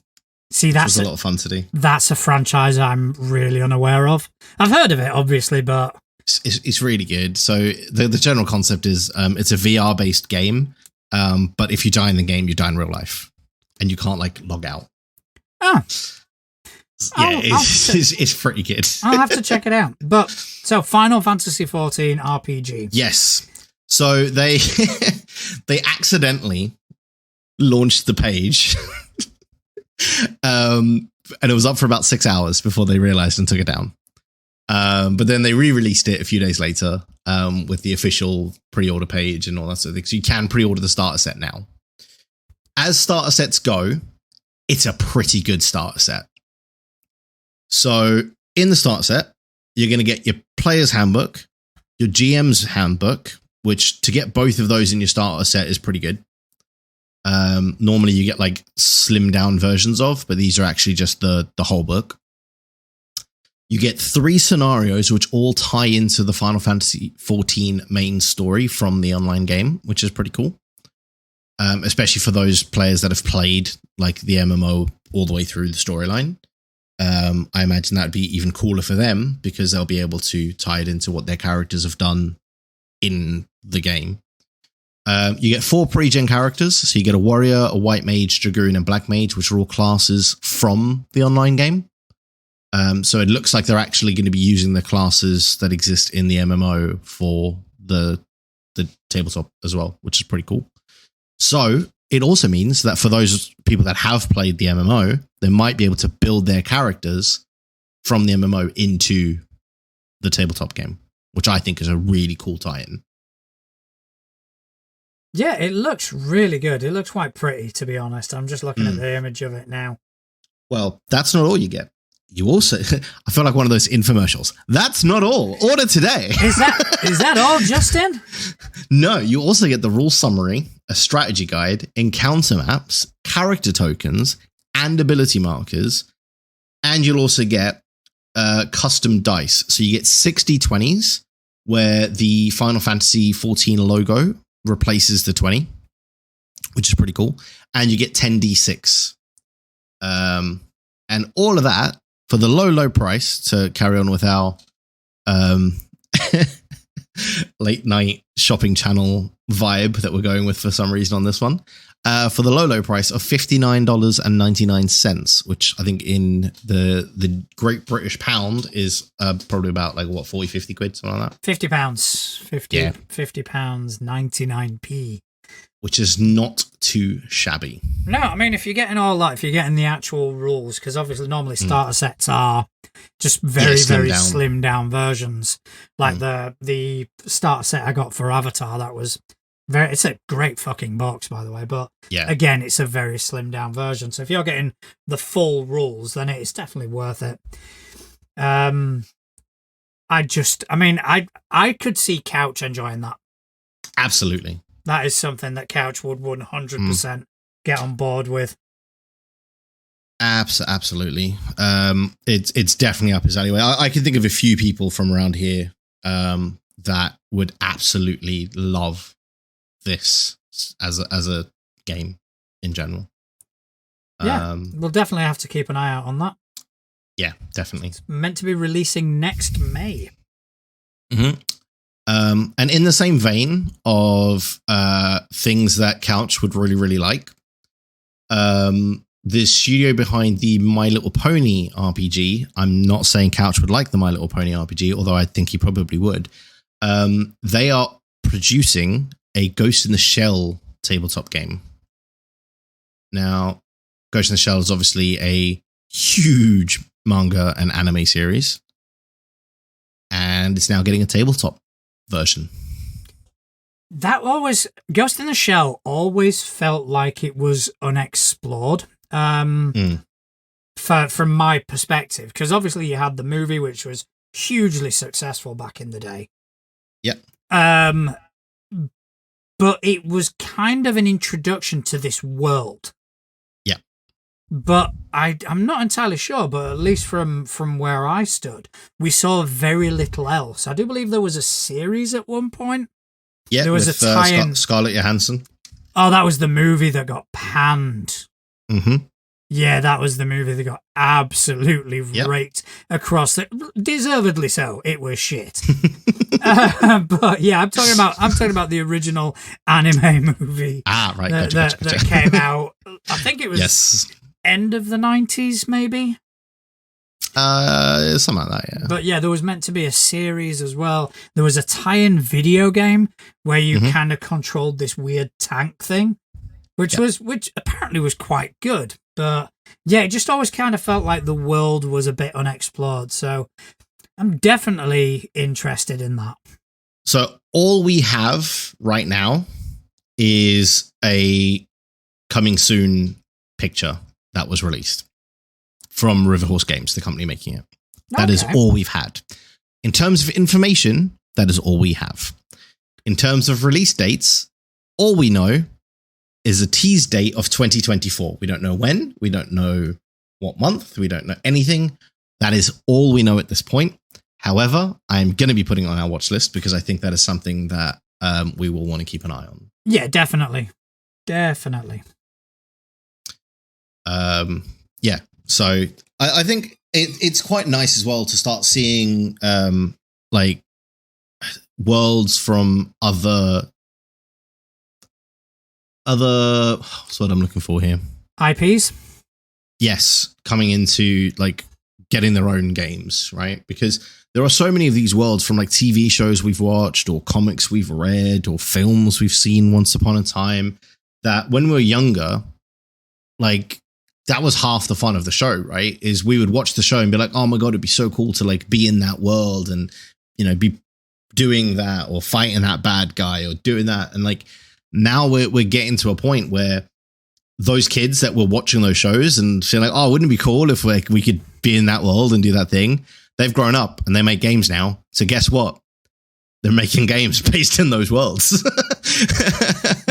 [SPEAKER 1] See, that
[SPEAKER 2] was a lot of fun to do.
[SPEAKER 1] That's a franchise I'm really unaware of. I've heard of it, obviously, but...
[SPEAKER 2] It's really good. So the general concept is it's a VR based game, but if you die in the game, you die in real life, and you can't like log out.
[SPEAKER 1] Oh,
[SPEAKER 2] yeah, it's pretty good.
[SPEAKER 1] I'll have to check it out. But so Final Fantasy XIV RPG.
[SPEAKER 2] Yes. So they they accidentally launched the page, and it was up for about 6 hours before they realized and took it down. But then they re-released it a few days later with the official pre-order page and all that sort of thing. So you can pre-order the starter set now. As starter sets go, it's a pretty good starter set. So in the starter set, you're going to get your player's handbook, your GM's handbook, which to get both of those in your starter set is pretty good. Normally you get like slimmed down versions of, but these are actually just the whole book. You get 3 scenarios which all tie into the Final Fantasy XIV main story from the online game, which is pretty cool. Especially for those players that have played like the MMO all the way through the storyline. I imagine that'd be even cooler for them because they'll be able to tie it into what their characters have done in the game. You get 4 pre-gen characters. So you get a warrior, a white mage, dragoon, and black mage, which are all classes from the online game. So it looks like they're actually going to be using the classes that exist in the MMO for the tabletop as well, which is pretty cool. So it also means that for those people that have played the MMO, they might be able to build their characters from the MMO into the tabletop game, which I think is a really cool tie-in.
[SPEAKER 1] Yeah, it looks really good. It looks quite pretty, to be honest. I'm just looking at the image of it now.
[SPEAKER 2] Well, that's not all you get. You also, I feel like one of those infomercials. That's not all. Order today.
[SPEAKER 1] Is that all, Justin?
[SPEAKER 2] No, you also get the rule summary, a strategy guide, encounter maps, character tokens, and ability markers. And you'll also get custom dice. So you get 60 20s where the Final Fantasy 14 logo replaces the 20, which is pretty cool. And you get 10d6. And all of that for the low price, to carry on with our late night shopping channel vibe that we're going with for some reason on this one, for the low price of $59.99, which I think in the Great British Pound is probably about like what, 40-50 quid, something like that.
[SPEAKER 1] £50. 50 pounds 99p.
[SPEAKER 2] Which is not too shabby.
[SPEAKER 1] No, I mean, if you're getting all that, if you're getting the actual rules, because obviously normally starter sets are just very slim down versions. Like the starter set I got for Avatar, that was it's a great fucking box, by the way, but again, it's a very slim down version. So if you're getting the full rules, then it's definitely worth it. I could see Couch enjoying that.
[SPEAKER 2] Absolutely.
[SPEAKER 1] That is something that Couch would 100% get on board with.
[SPEAKER 2] Absolutely. It's definitely up his alleyway. I can think of a few people from around here that would absolutely love this as a game in general.
[SPEAKER 1] Yeah, we'll definitely have to keep an eye out on that.
[SPEAKER 2] Yeah, definitely.
[SPEAKER 1] It's meant to be releasing next May.
[SPEAKER 2] Mm-hmm. And in the same vein of things that Couch would really, really like, the studio behind the My Little Pony RPG, I'm not saying Couch would like the My Little Pony RPG, although I think he probably would. They are producing a Ghost in the Shell tabletop game. Now, Ghost in the Shell is obviously a huge manga and anime series, and it's now getting a tabletop version.
[SPEAKER 1] Ghost in the Shell always felt like it was unexplored. From my perspective, because obviously you had the movie, which was hugely successful back in the day.
[SPEAKER 2] Yep.
[SPEAKER 1] But it was kind of an introduction to this world.
[SPEAKER 2] Yeah.
[SPEAKER 1] But I'm not entirely sure, but at least from where I stood, we saw very little else. I do believe there was a series at one point.
[SPEAKER 2] Yeah,
[SPEAKER 1] there was
[SPEAKER 2] with,
[SPEAKER 1] a tie-in.
[SPEAKER 2] Scarlett Johansson.
[SPEAKER 1] Oh, that was the movie that got panned.
[SPEAKER 2] Mm-hmm.
[SPEAKER 1] Yeah, that was the movie that got absolutely raked across deservedly so. It was shit. But yeah, I'm talking about the original anime movie.
[SPEAKER 2] Right.
[SPEAKER 1] That came out. I think it was end of the 90s, maybe.
[SPEAKER 2] Something like that, yeah.
[SPEAKER 1] But yeah, there was meant to be a series as well. There was a tie-in video game where you kind of controlled this weird tank thing, which apparently was quite good. But yeah, it just always kind of felt like the world was a bit unexplored. So I'm definitely interested in that.
[SPEAKER 2] So all we have right now is a coming soon picture that was released from Riverhorse Games, the company making it. That is all we've had. In terms of information, that is all we have. In terms of release dates, all we know is a tease date of 2024. We don't know when. We don't know what month. We don't know anything. That is all we know at this point. However, I'm going to be putting it on our watch list because I think that is something that we will want to keep an eye on.
[SPEAKER 1] Yeah, definitely. Definitely.
[SPEAKER 2] Yeah. So I think it's quite nice as well to start seeing like worlds from other what's what I'm looking for here?
[SPEAKER 1] IPs?
[SPEAKER 2] Yes, coming into like getting their own games, right? Because there are so many of these worlds from like TV shows we've watched or comics we've read or films we've seen once upon a time that when we were younger, like that was half the fun of the show, right? Is we would watch the show and be like, oh my God, it'd be so cool to like be in that world and, you know, be doing that or fighting that bad guy or doing that. And like, now we're getting to a point where those kids that were watching those shows and feeling like, oh, wouldn't it be cool if we could be in that world and do that thing? They've grown up and they make games now. So guess what? They're making games based in those worlds.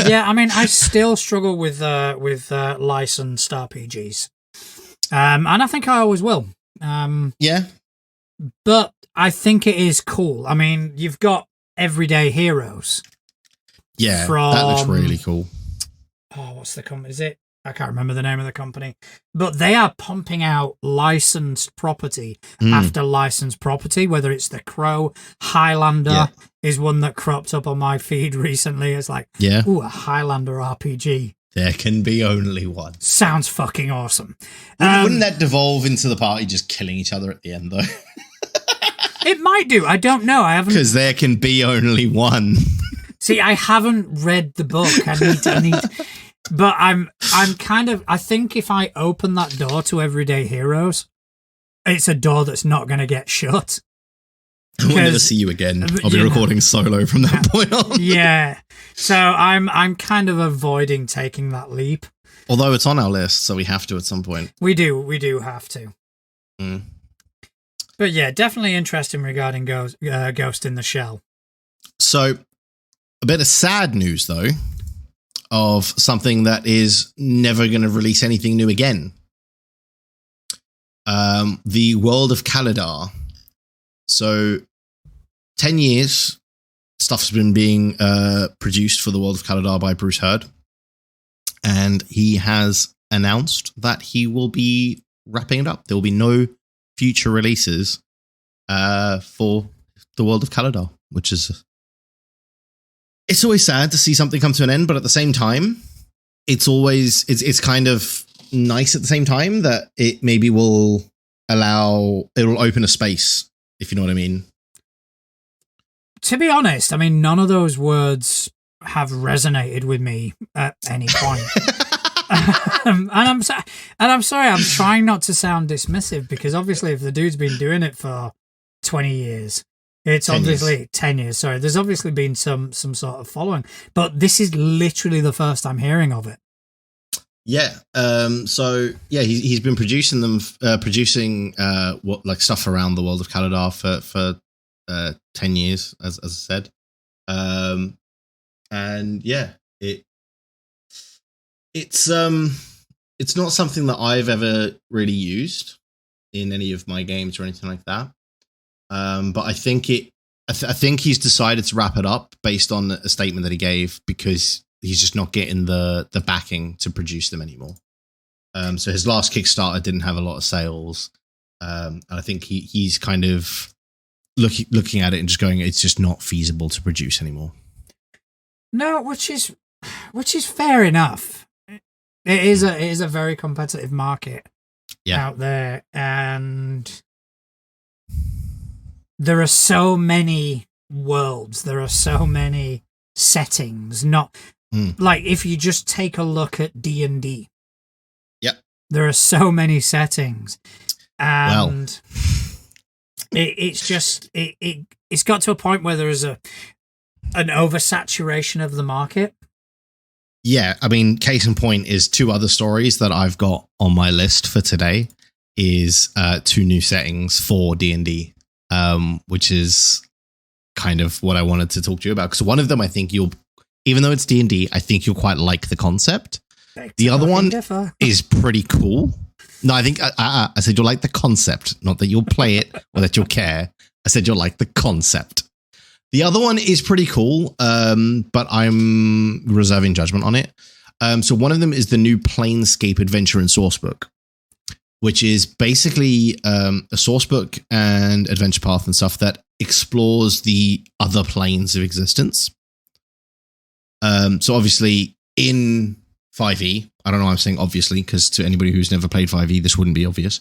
[SPEAKER 1] Yeah, I mean, I still struggle with licensed RPGs, and I think I always will.
[SPEAKER 2] Yeah,
[SPEAKER 1] but I think it is cool. I mean, you've got Everyday Heroes.
[SPEAKER 2] Yeah, that looks really cool.
[SPEAKER 1] Oh, what's the company? Is it? I can't remember the name of the company, but they are pumping out licensed property after licensed property, whether it's The Crow, Highlander is one that cropped up on my feed recently. It's like, ooh, a Highlander RPG.
[SPEAKER 2] There can be only one.
[SPEAKER 1] Sounds fucking awesome.
[SPEAKER 2] Wouldn't that devolve into the party just killing each other at the end, though?
[SPEAKER 1] It might do. I don't know. I haven't.
[SPEAKER 2] Because there can be only one.
[SPEAKER 1] See, I haven't read the book. I need. But I'm kind of, I think if I open that door to Everyday Heroes, it's a door that's not going to get shut.
[SPEAKER 2] I will never see you again. I'll be recording solo from that point on.
[SPEAKER 1] Yeah. So I'm kind of avoiding taking that leap.
[SPEAKER 2] Although it's on our list, so we have to at some point.
[SPEAKER 1] We do have to.
[SPEAKER 2] Mm.
[SPEAKER 1] But yeah, definitely interesting regarding Ghost in the Shell.
[SPEAKER 2] So, a bit of sad news, though, of something that is never going to release anything new again. The World of Kaladar. So, 10 years, stuff's been being produced for the World of Kaladar by Bruce Hurd. And he has announced that he will be wrapping it up. There will be no future releases for the World of Kaladar, which is... It's always sad to see something come to an end, but at the same time, it's kind of nice at the same time that it maybe will open a space, if you know what I mean.
[SPEAKER 1] To be honest, I mean, none of those words have resonated with me at any point. and I'm sorry, I'm trying not to sound dismissive, because obviously if the dude's been doing it for 20 years, it's 10 obviously years. 10 years. Sorry, there's obviously been some sort of following, but this is literally the first I'm hearing of it.
[SPEAKER 2] Yeah. So yeah, he's been producing what like stuff around the World of Kaladar for 10 years, as I said. And yeah, it's not something that I've ever really used in any of my games or anything like that. But I think I think he's decided to wrap it up based on a statement that he gave, because he's just not getting the backing to produce them anymore. So his last Kickstarter didn't have a lot of sales. And I think he's kind of looking at it and just going, it's just not feasible to produce anymore.
[SPEAKER 1] No, which is fair enough. It is a very competitive market out there, and there are so many worlds, there are so many settings. Not like if you just take a look at D&D.
[SPEAKER 2] Yep.
[SPEAKER 1] There are so many settings, and it's got to a point where there is an oversaturation of the market.
[SPEAKER 2] Yeah, I mean, case in point is two other stories that I've got on my list for today is two new settings for D&D, which is kind of what I wanted to talk to you about. Because one of them, I think even though it's D&D, I think you'll quite like the concept. The other one is pretty cool. No, I think I said you'll like the concept, not that you'll play it or that you'll care. I said you'll like the concept. The other one is pretty cool, but I'm reserving judgment on it. So one of them is the new Planescape Adventure and Sourcebook, which is basically a sourcebook and adventure path and stuff that explores the other planes of existence. So obviously in 5e, I don't know why I'm saying obviously, because to anybody who's never played 5e, this wouldn't be obvious.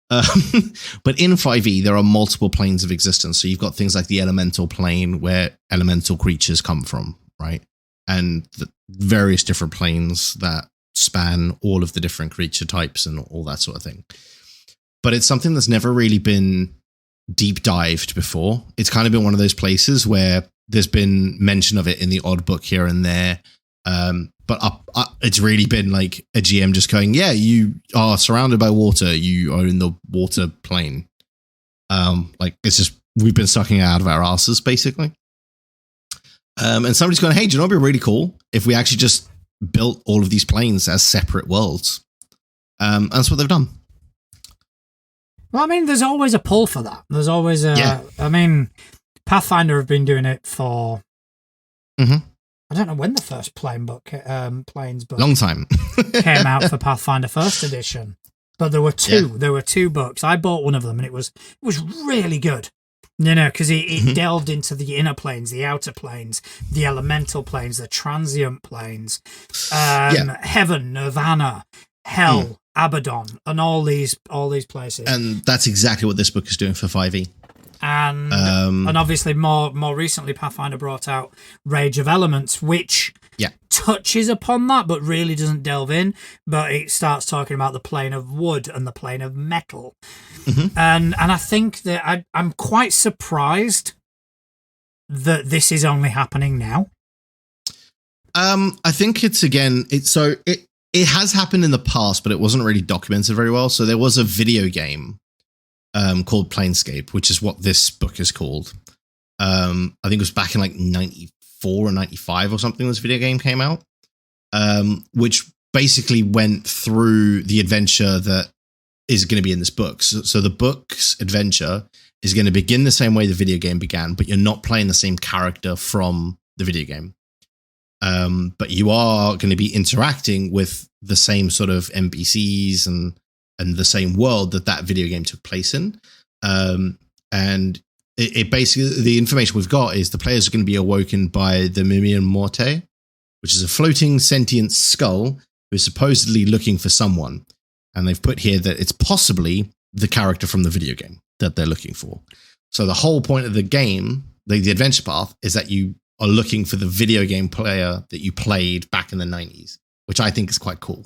[SPEAKER 2] But in 5e, there are multiple planes of existence. So you've got things like the elemental plane where elemental creatures come from, right? And the various different planes that span all of the different creature types and all that sort of thing. But it's something that's never really been deep dived before. It's kind of been one of those places where there's been mention of it in the odd book here and there. But it's really been like a GM just going, yeah, you are surrounded by water. You are in the water plane. Like it's just, we've been sucking it out of our asses basically. And somebody's going, hey, do you know what'd be really cool if we actually just built all of these planes as separate worlds? And that's what they've done.
[SPEAKER 1] Well, I mean, there's always a pull for that. There's always I mean, Pathfinder have been doing it for.
[SPEAKER 2] Mm-hmm.
[SPEAKER 1] I don't know when the first planes book
[SPEAKER 2] Long time
[SPEAKER 1] came out for Pathfinder First Edition, but there were two. Yeah. There were 2 books. I bought one of them, and it was really good. You know, because it delved into the inner planes, the outer planes, the elemental planes, the transient planes, heaven, nirvana, hell, Abaddon, and all these places.
[SPEAKER 2] And that's exactly what this book is doing for 5e.
[SPEAKER 1] And obviously more recently Pathfinder brought out Rage of Elements, which touches upon that but really doesn't delve in, but it starts talking about the plane of wood and the plane of metal. And I think that I'm quite surprised that this is only happening now.
[SPEAKER 2] I think it has happened in the past, but it wasn't really documented very well. So there was a video game called Planescape, which is what this book is called. I think it was back in like 94 or 95 or something this video game came out, which basically went through the adventure that is going to be in this book. So the book's adventure is going to begin the same way the video game began, but you're not playing the same character from the video game. But you are going to be interacting with the same sort of NPCs and the same world that video game took place in. And it basically, the information we've got is the players are going to be awoken by the Mimian Morte, which is a floating sentient skull who is supposedly looking for someone. And they've put here that it's possibly the character from the video game that they're looking for. So the whole point of the game, the adventure path, is that you are looking for the video game player that you played back in the 90s, which I think is quite cool.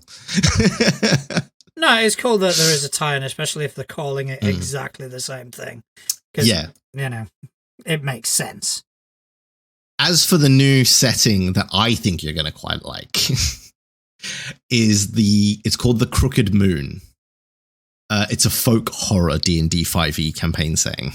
[SPEAKER 1] No, it's cool that there is a tie-in, especially if they're calling it exactly the same thing.
[SPEAKER 2] Yeah.
[SPEAKER 1] You know, it makes sense.
[SPEAKER 2] As for the new setting that I think you're going to quite like, it's called The Crooked Moon. It's a folk horror D&D 5e campaign setting.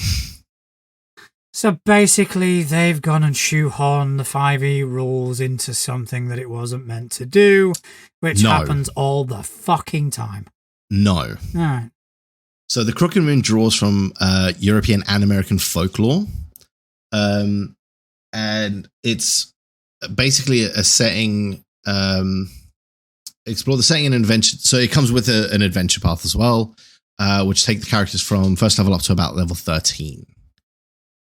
[SPEAKER 1] So basically, they've gone and shoehorned the 5e rules into something that it wasn't meant to do, which happens all the fucking time.
[SPEAKER 2] No.
[SPEAKER 1] All right.
[SPEAKER 2] So the Crooked Moon draws from European and American folklore. And it's basically a setting, explore the setting and adventure. So it comes with an adventure path as well, which take the characters from first level up to about level 13.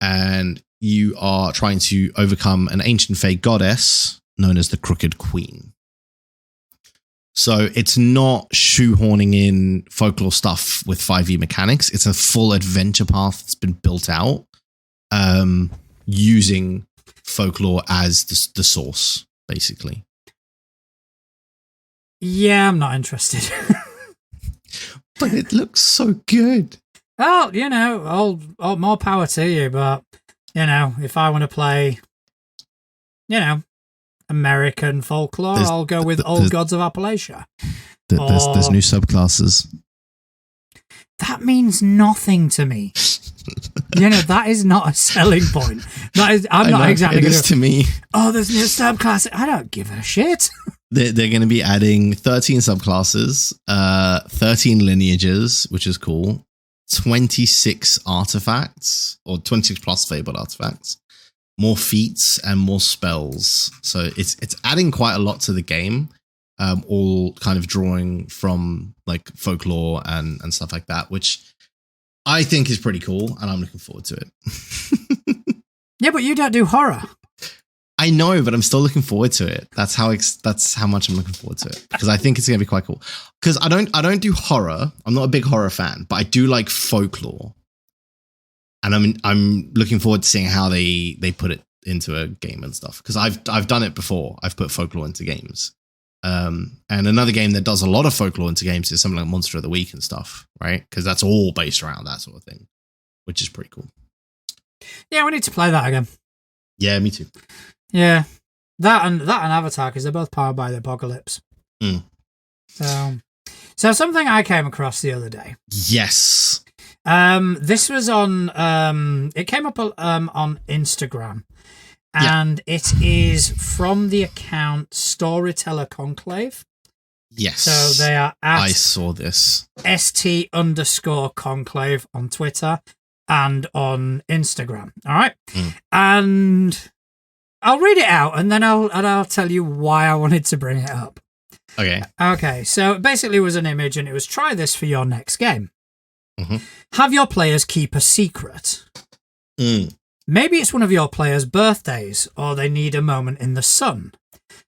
[SPEAKER 2] And you are trying to overcome an ancient fey goddess known as the Crooked Queen. So it's not shoehorning in folklore stuff with 5e mechanics. It's a full adventure path that's been built out using folklore as the source, basically.
[SPEAKER 1] Yeah, I'm not interested.
[SPEAKER 2] But it looks so good.
[SPEAKER 1] Well, you know, all more power to you, but, you know, if I want to play, you know, American folklore, I'll go with Old Gods of Appalachia.
[SPEAKER 2] There's new subclasses.
[SPEAKER 1] That means nothing to me. You know, that is not a selling point. That is, I'm not exactly
[SPEAKER 2] going to me.
[SPEAKER 1] Oh, there's new subclasses. I don't give a shit.
[SPEAKER 2] They're going to be adding 13 subclasses, 13 lineages, which is cool. 26 artifacts, or 26 plus fabled artifacts, more feats and more spells. So it's adding quite a lot to the game, all kind of drawing from like folklore and stuff like that, which I think is pretty cool, and I'm looking forward to it.
[SPEAKER 1] Yeah, but you don't do horror.
[SPEAKER 2] I know, but I'm still looking forward to it. That's how much I'm looking forward to it, because I think it's going to be quite cool. Because I don't do horror. I'm not a big horror fan, but I do like folklore, and I'm looking forward to seeing how they put it into a game and stuff. Because I've done it before. I've put folklore into games, and another game that does a lot of folklore into games is something like Monster of the Week and stuff, right? Because that's all based around that sort of thing, which is pretty cool.
[SPEAKER 1] Yeah, we need to play that again.
[SPEAKER 2] Yeah, me too.
[SPEAKER 1] Yeah. That and Avatar, because they're both powered by the apocalypse.
[SPEAKER 2] Mm.
[SPEAKER 1] So something I came across the other day.
[SPEAKER 2] Yes.
[SPEAKER 1] This was on. It came up on Instagram, and it is from the account Storyteller Conclave.
[SPEAKER 2] Yes.
[SPEAKER 1] So they are at
[SPEAKER 2] I saw this.
[SPEAKER 1] st_conclave on Twitter and on Instagram. All right. And I'll read it out and then I'll tell you why I wanted to bring it up. Okay. So it basically was an image and it was try this for your next game.
[SPEAKER 2] Mm-hmm.
[SPEAKER 1] Have your players keep a secret. Maybe it's one of your players' birthdays or they need a moment in the sun.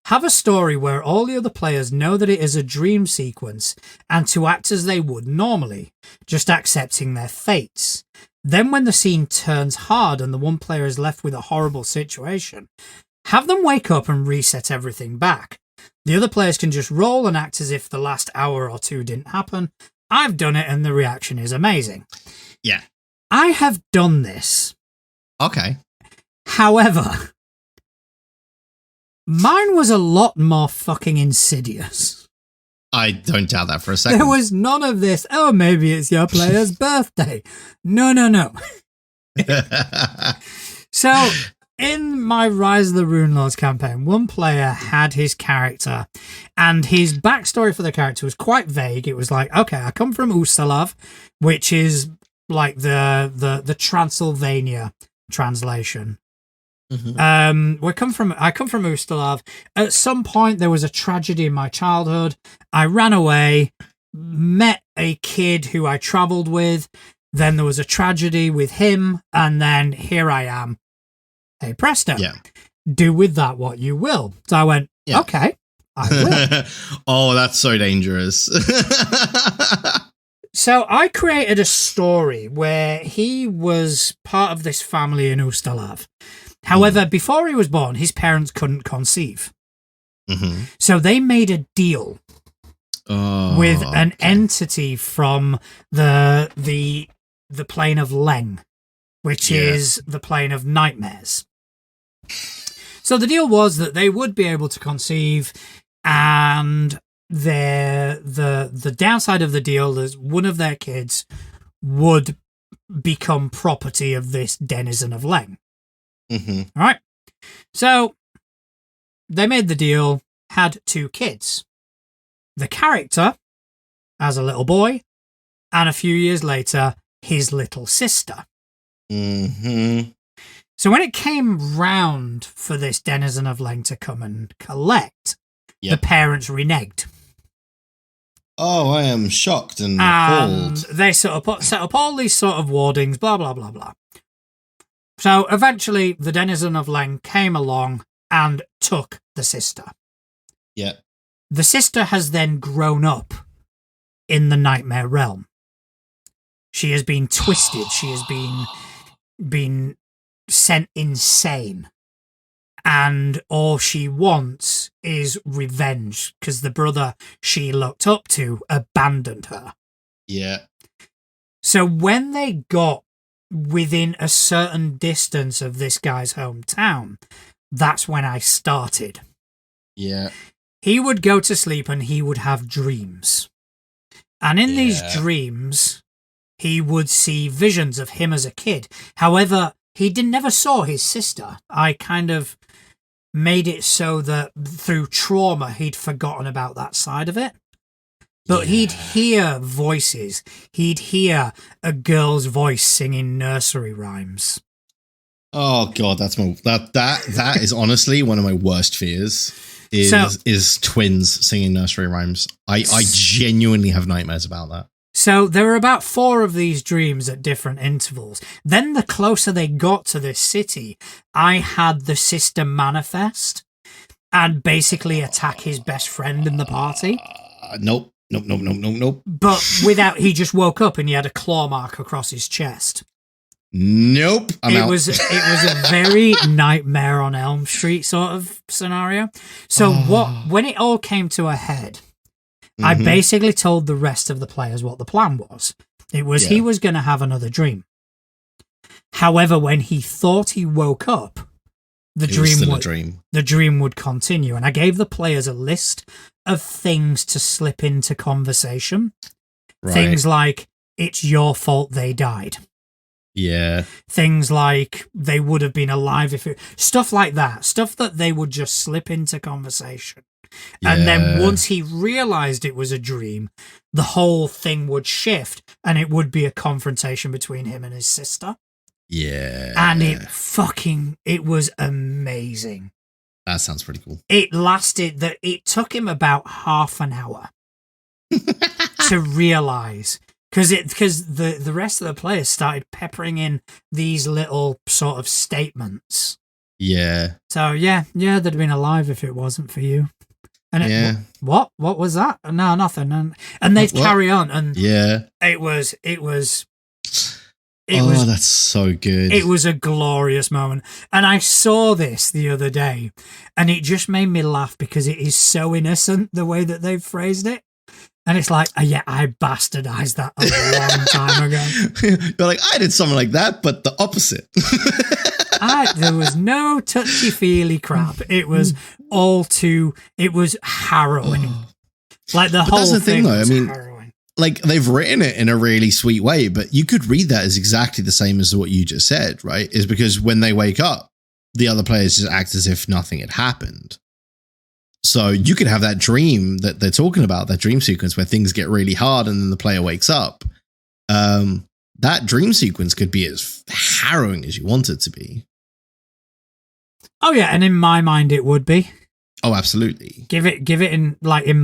[SPEAKER 1] Have a story where all the other players know that it is a dream sequence and to act as they would normally, just accepting their fates. Then when the scene turns hard and the one player is left with a horrible situation, have them wake up and reset everything back. The other players can just roll and act as if the last hour or two didn't happen. I've done it and the reaction is amazing.
[SPEAKER 2] Yeah.
[SPEAKER 1] I have done this.
[SPEAKER 2] Okay.
[SPEAKER 1] However, mine was a lot more fucking insidious.
[SPEAKER 2] I don't doubt that for a second.
[SPEAKER 1] There was none of this, oh, maybe it's your player's birthday. No. So, in my Rise of the Rune Lords campaign, one player had his character, and his backstory for the character was quite vague. It was like, okay, I come from Ustalav, which is like the Transylvania translation.
[SPEAKER 2] Mm-hmm.
[SPEAKER 1] I come from Ustalav. At some point there was a tragedy in my childhood. I ran away, met a kid who I traveled with. Then there was a tragedy with him, and then here I am. Hey presto.
[SPEAKER 2] Yeah.
[SPEAKER 1] Do with that what you will. So I went, okay, I will.
[SPEAKER 2] Oh, that's so dangerous.
[SPEAKER 1] So I created a story where he was part of this family in Ustalav. However, before he was born, his parents couldn't conceive.
[SPEAKER 2] Mm-hmm.
[SPEAKER 1] So they made a deal with an entity from the plane of Leng, which is the plane of nightmares. So the deal was that they would be able to conceive, and the downside of the deal is one of their kids would become property of this denizen of Leng.
[SPEAKER 2] Mm-hmm.
[SPEAKER 1] All right. So they made the deal, had 2 kids. The character as a little boy, and a few years later, his little sister.
[SPEAKER 2] Mm-hmm.
[SPEAKER 1] So when it came round for this denizen of Leng to come and collect, the parents reneged.
[SPEAKER 2] Oh, I am shocked and appalled.
[SPEAKER 1] They set up all these sort of wardings, blah, blah, blah, blah. So eventually the denizen of Leng came along and took the sister.
[SPEAKER 2] Yeah.
[SPEAKER 1] The sister has then grown up in the nightmare realm. She has been twisted. She has been sent insane. And all she wants is revenge because the brother she looked up to abandoned her.
[SPEAKER 2] Yeah.
[SPEAKER 1] So when they got within a certain distance of this guy's hometown, that's when I started.
[SPEAKER 2] Yeah.
[SPEAKER 1] He would go to sleep and he would have dreams. And in these dreams, he would see visions of him as a kid. However, he never saw his sister. I kind of made it so that through trauma, he'd forgotten about that side of it. But he'd hear voices. He'd hear a girl's voice singing nursery rhymes.
[SPEAKER 2] Oh God, that is honestly one of my worst fears. Is twins singing nursery rhymes. I genuinely have nightmares about that.
[SPEAKER 1] So there were about 4 of these dreams at different intervals. Then the closer they got to this city, I had the sister manifest and basically attack his best friend in the party.
[SPEAKER 2] Nope.
[SPEAKER 1] But he just woke up and he had a claw mark across his chest.
[SPEAKER 2] Nope.
[SPEAKER 1] It was a very Nightmare on Elm Street sort of scenario. So when it all came to a head, I basically told the rest of the players what the plan was. It was he was going to have another dream. However, when he thought he woke up, the dream would continue. And I gave the players a list of things to slip into conversation. Right. Things like, it's your fault they died.
[SPEAKER 2] Yeah.
[SPEAKER 1] Things like, they would have been alive if it... Stuff like that. Stuff that they would just slip into conversation. Yeah. And then once he realized it was a dream, the whole thing would shift and it would be a confrontation between him and his sister.
[SPEAKER 2] Yeah.
[SPEAKER 1] And it was amazing.
[SPEAKER 2] That sounds pretty cool.
[SPEAKER 1] It took him about half an hour to realize, because the rest of the players started peppering in these little sort of statements.
[SPEAKER 2] Yeah.
[SPEAKER 1] So yeah, they'd have been alive if it wasn't for you. And what was that? No, nothing. And they'd carry on, and it was
[SPEAKER 2] that's so good.
[SPEAKER 1] It was a glorious moment. And I saw this the other day, and it just made me laugh because it is so innocent the way that they've phrased it. And it's like, I bastardized that a long time ago.
[SPEAKER 2] You're like, I did something like that, but the opposite.
[SPEAKER 1] There was no touchy-feely crap. It was it was harrowing. Like the whole
[SPEAKER 2] that's the thing, though. I mean,
[SPEAKER 1] harrowing.
[SPEAKER 2] Like, they've written it in a really sweet way, but you could read that as exactly the same as what you just said, right? Is because when they wake up, the other players just act as if nothing had happened. So you could have that dream that they're talking about, that dream sequence where things get really hard and then the player wakes up. That dream sequence could be as harrowing as you want it to be.
[SPEAKER 1] Oh yeah, and in my mind it would be.
[SPEAKER 2] Oh, absolutely.
[SPEAKER 1] Give it in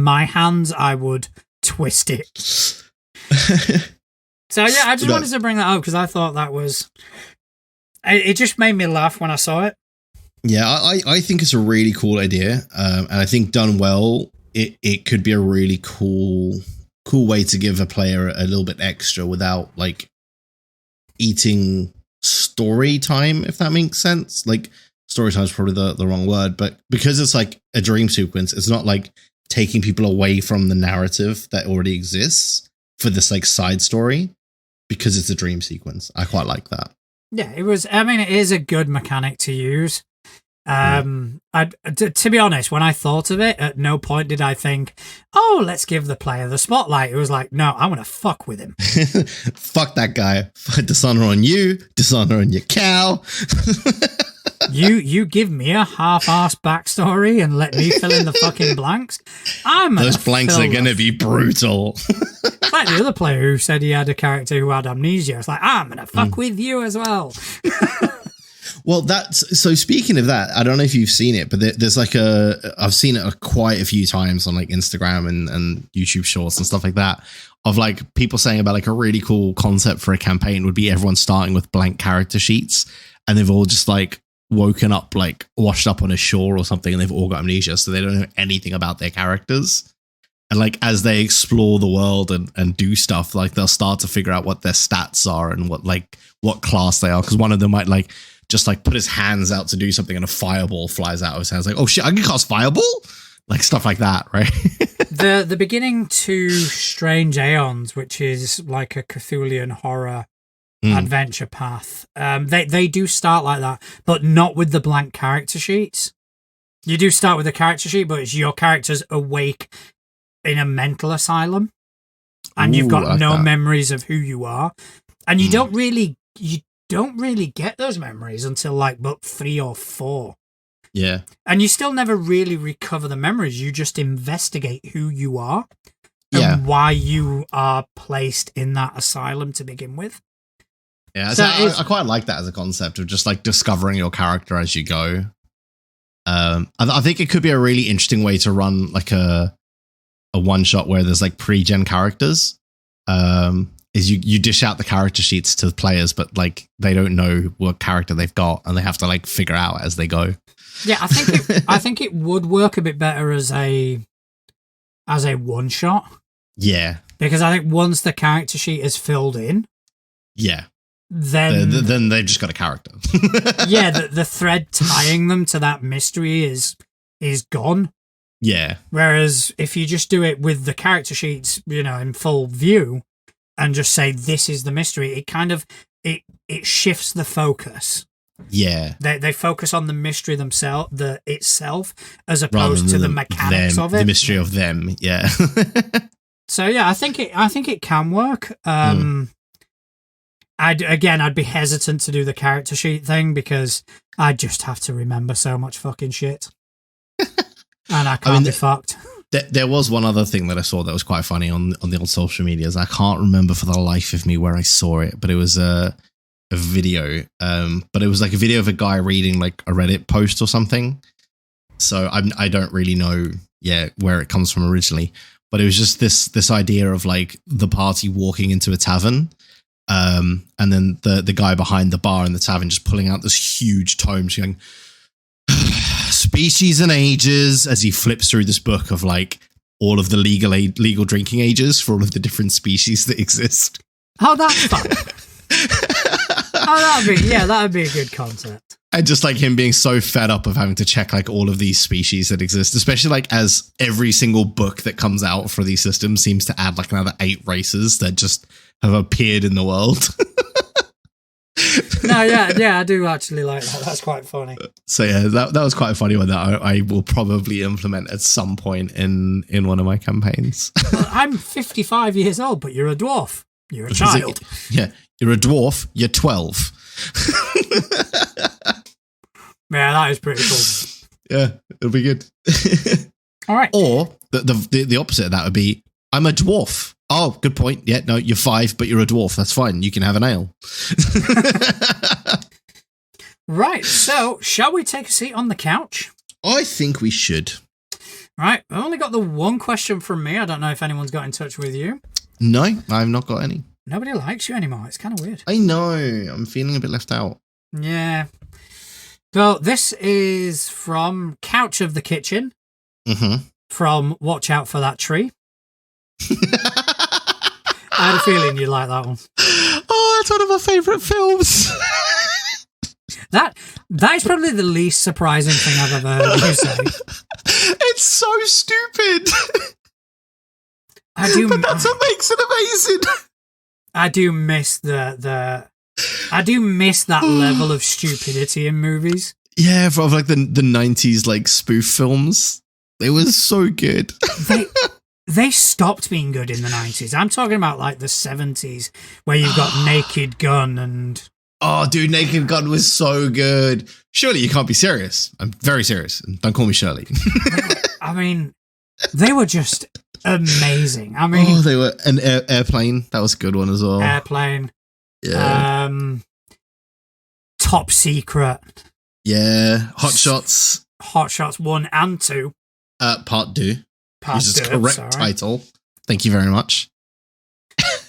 [SPEAKER 1] my hands, I would twist it. So yeah, I just wanted to bring that up because I thought that was... It just made me laugh when I saw it.
[SPEAKER 2] Yeah, I think it's a really cool idea. And I think done well, it could be a really cool way to give a player a little bit extra without like eating story time, if that makes sense. Like, story time is probably the wrong word, but because it's like a dream sequence, it's not like taking people away from the narrative that already exists for this like side story, because it's a dream sequence. I quite like that. Yeah,
[SPEAKER 1] it was. I mean, it is a good mechanic to use. To be honest, when I thought of it, at no point did I think, oh, let's give the player the spotlight. It was like, no, I'm gonna fuck with him.
[SPEAKER 2] Fuck that guy. Dishonor on you, dishonor on your cow.
[SPEAKER 1] You give me a half-assed backstory and let me fill in the fucking blanks.
[SPEAKER 2] Those blanks are gonna be brutal.
[SPEAKER 1] Like the other player who said he had a character who had amnesia. It's like, I'm gonna fuck with you as well.
[SPEAKER 2] Well, so speaking of that, I don't know if you've seen it, but there's like I've seen it quite a few times on like Instagram and YouTube shorts and stuff like that, of like people saying about like a really cool concept for a campaign would be everyone starting with blank character sheets, and they've all just like woken up, like washed up on a shore or something, and they've all got amnesia, so they don't know anything about their characters. And like as they explore the world and do stuff, like they'll start to figure out what their stats are and what class they are, because one of them might like just like put his hands out to do something and a fireball flies out of his hands. Like, oh shit, I can cast fireball? Like stuff like that, right?
[SPEAKER 1] The beginning to Strange Aeons, which is like a Cthulhian horror adventure path, they do start like that, but not with the blank character sheets. You do start with a character sheet, but it's your character's awake in a mental asylum, and you've got no memories of who you are, and you don't really get those memories until like book 3 or 4.
[SPEAKER 2] Yeah.
[SPEAKER 1] And you still never really recover the memories. You just investigate who you are and why you are placed in that asylum to begin with.
[SPEAKER 2] Yeah, so I quite like that as a concept of just like discovering your character as you go. I think it could be a really interesting way to run like a one shot where there's like pre-gen characters. Is you dish out the character sheets to the players, but like they don't know what character they've got, and they have to like figure out as they go.
[SPEAKER 1] Yeah, I think it would work a bit better as a one shot.
[SPEAKER 2] Yeah,
[SPEAKER 1] because I think once the character sheet is filled in, then
[SPEAKER 2] they've just got a character.
[SPEAKER 1] Yeah, the thread tying them to that mystery is gone.
[SPEAKER 2] Yeah.
[SPEAKER 1] Whereas if you just do it with the character sheets, in full view, and just say this is the mystery, it kind of it shifts the focus
[SPEAKER 2] Yeah.
[SPEAKER 1] They focus on the mystery itself, as opposed to the mechanics of it.
[SPEAKER 2] The mystery of them, yeah.
[SPEAKER 1] So yeah, I think it can work. I'd be hesitant to do the character sheet thing because I just have to remember so much fucking shit, and I can't be fucked.
[SPEAKER 2] There was one other thing that I saw that was quite funny on the old social medias. I can't remember for the life of me where I saw it, but it was a video. But it was like a video of a guy reading like a Reddit post or something. So I don't really know, where it comes from originally. But it was just this idea of like the party walking into a tavern, and then the guy behind the bar in the tavern just pulling out this huge tome, going, species and ages, as he flips through this book of like all of the legal drinking ages for all of the different species that exist.
[SPEAKER 1] Oh, that's fun. That'd be a good concept.
[SPEAKER 2] And just like him being so fed up of having to check like all of these species that exist, especially like as every single book that comes out for these systems seems to add like another 8 races that just have appeared in the world.
[SPEAKER 1] No, I do actually like that. That's quite funny.
[SPEAKER 2] So yeah, that was quite a funny one that I will probably implement at some point in one of my campaigns.
[SPEAKER 1] Well, I'm 55 years old, but you're a dwarf. You're a child.
[SPEAKER 2] Yeah, you're a dwarf. You're 12.
[SPEAKER 1] Yeah, that is pretty cool.
[SPEAKER 2] Yeah, it'll be good.
[SPEAKER 1] All right.
[SPEAKER 2] Or the opposite of that would be, I'm a dwarf. Oh, good point. Yeah, no, you're 5, but you're a dwarf. That's fine. You can have an ale.
[SPEAKER 1] Right. So, shall we take a seat on the couch?
[SPEAKER 2] I think we should.
[SPEAKER 1] Right. I only got the one question from me. I don't know if anyone's got in touch with you.
[SPEAKER 2] No, I've not got any.
[SPEAKER 1] Nobody likes you anymore. It's kind of weird.
[SPEAKER 2] I know. I'm feeling a bit left out.
[SPEAKER 1] Yeah. So, this is from Couch of the Kitchen.
[SPEAKER 2] Mm-hmm.
[SPEAKER 1] From Watch Out for That Tree. I had a feeling you'd like that one.
[SPEAKER 2] Oh, it's one of my favourite films.
[SPEAKER 1] That is probably the least surprising thing I've ever heard you say.
[SPEAKER 2] It's so stupid.
[SPEAKER 1] But
[SPEAKER 2] that's what makes it amazing.
[SPEAKER 1] I do miss that level of stupidity in movies.
[SPEAKER 2] Yeah, from like the 90s like spoof films. They were so good.
[SPEAKER 1] They stopped being good in the 90s. I'm talking about like the 70s where you've got Naked Gun and...
[SPEAKER 2] Oh, dude, Naked Gun was so good. Surely you can't be serious. I'm very serious. Don't call me Shirley.
[SPEAKER 1] I mean, they were just amazing. I mean...
[SPEAKER 2] they were... An Airplane. That was a good one as well.
[SPEAKER 1] Airplane.
[SPEAKER 2] Yeah.
[SPEAKER 1] Top Secret.
[SPEAKER 2] Yeah. Hot Shots.
[SPEAKER 1] Hot Shots 1 and 2.
[SPEAKER 2] Part 2. Is the correct title. Thank you very much.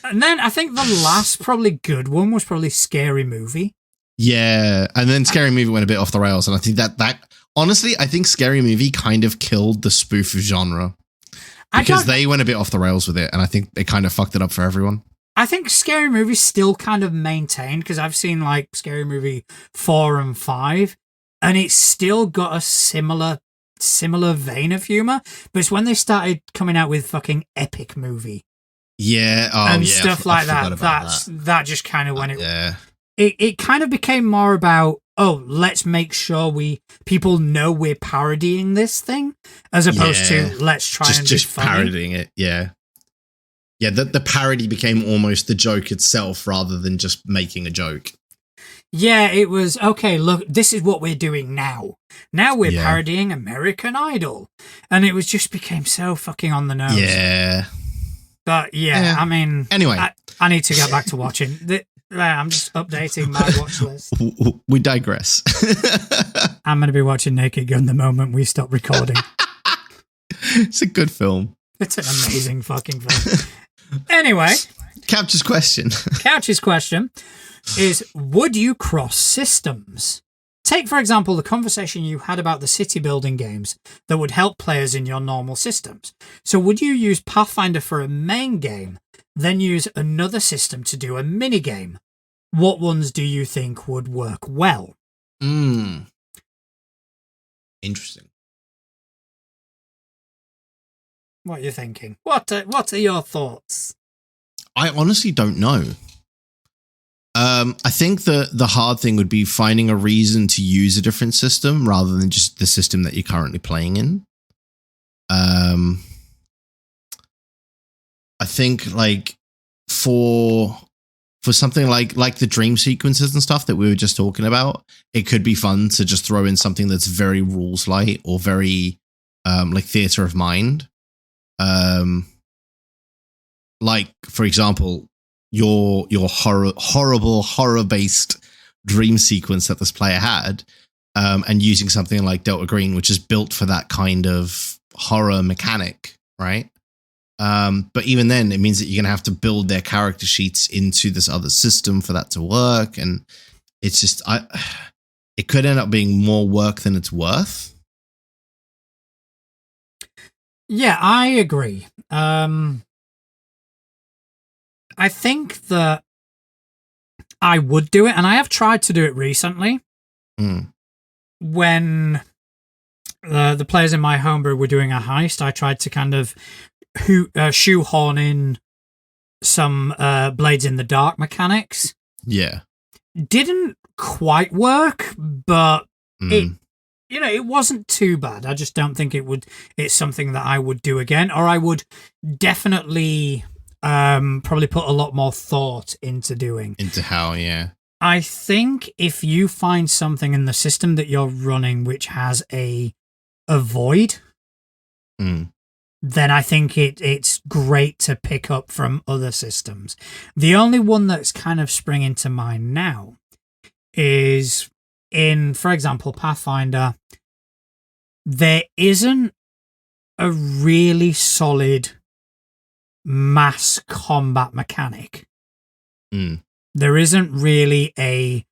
[SPEAKER 1] And then I think the last probably good one was probably Scary Movie.
[SPEAKER 2] Yeah, and then Scary Movie went a bit off the rails, and I think that honestly, I think Scary Movie kind of killed the spoof genre because they went a bit off the rails with it, and I think it kind of fucked it up for everyone.
[SPEAKER 1] I think Scary Movie still kind of maintained because I've seen like Scary Movie 4 and 5, and it's still got a similar vein of humor, but it's when they started coming out with fucking Epic Movie, stuff like that. That just kind of when it kind of became more about, oh, let's make sure people know we're parodying this thing, as opposed to let's try and be funny.
[SPEAKER 2] Parodying it. Yeah. The parody became almost the joke itself rather than just making a joke.
[SPEAKER 1] Yeah, it was, okay, look, this is what we're doing now. Now we're parodying American Idol. And it was just became so fucking on the nose.
[SPEAKER 2] Yeah.
[SPEAKER 1] But I mean...
[SPEAKER 2] Anyway.
[SPEAKER 1] I need to get back to watching. I'm just updating my watch list.
[SPEAKER 2] We digress.
[SPEAKER 1] I'm going to be watching Naked Gun the moment we stop recording.
[SPEAKER 2] It's a good film.
[SPEAKER 1] It's an amazing fucking film. Anyway.
[SPEAKER 2] Couch's question
[SPEAKER 1] is, would you cross systems? Take, for example, the conversation you had about the city building games that would help players in your normal systems. So would you use Pathfinder for a main game, then use another system to do a mini game? What ones do you think would work well?
[SPEAKER 2] Interesting.
[SPEAKER 1] What are you thinking? What are your thoughts?
[SPEAKER 2] I honestly don't know. I think the hard thing would be finding a reason to use a different system rather than just the system that you're currently playing in. I think like for something like the dream sequences and stuff that we were just talking about, it could be fun to just throw in something that's very rules light or very like theater of mind. Like for example, your horrible horror based dream sequence that this player had, and using something like Delta Green, which is built for that kind of horror mechanic, right? But even then, it means that you're going to have to build their character sheets into this other system for that to work. And it's just, it could end up being more work than it's worth.
[SPEAKER 1] Yeah, I agree. I think that I would do it, and I have tried to do it recently. When the players in my homebrew were doing a heist, I tried to kind of shoehorn in some Blades in the Dark mechanics.
[SPEAKER 2] Yeah.
[SPEAKER 1] Didn't quite work, but it wasn't too bad. I just don't think it's something that I would do again, or I would definitely probably put a lot more thought into doing.
[SPEAKER 2] Into how, yeah.
[SPEAKER 1] I think if you find something in the system that you're running which has a void, then I think it's great to pick up from other systems. The only one that's kind of springing to mind now is in, for example, Pathfinder, there isn't a really solid mass combat mechanic. There isn't really a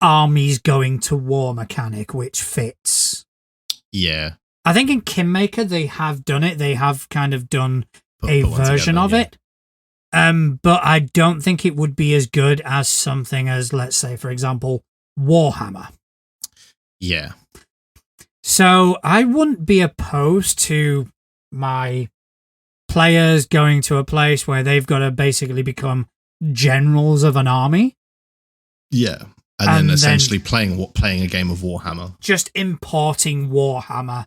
[SPEAKER 1] armies going to war mechanic which fits.
[SPEAKER 2] Yeah.
[SPEAKER 1] I think in Kingmaker they have done it. They have kind of done a version of it. But I don't think it would be as good as something as, let's say, for example, Warhammer.
[SPEAKER 2] Yeah.
[SPEAKER 1] So I wouldn't be opposed to my players going to a place where they've got to basically become generals of an army.
[SPEAKER 2] Yeah. And then essentially playing a game of Warhammer.
[SPEAKER 1] Just importing Warhammer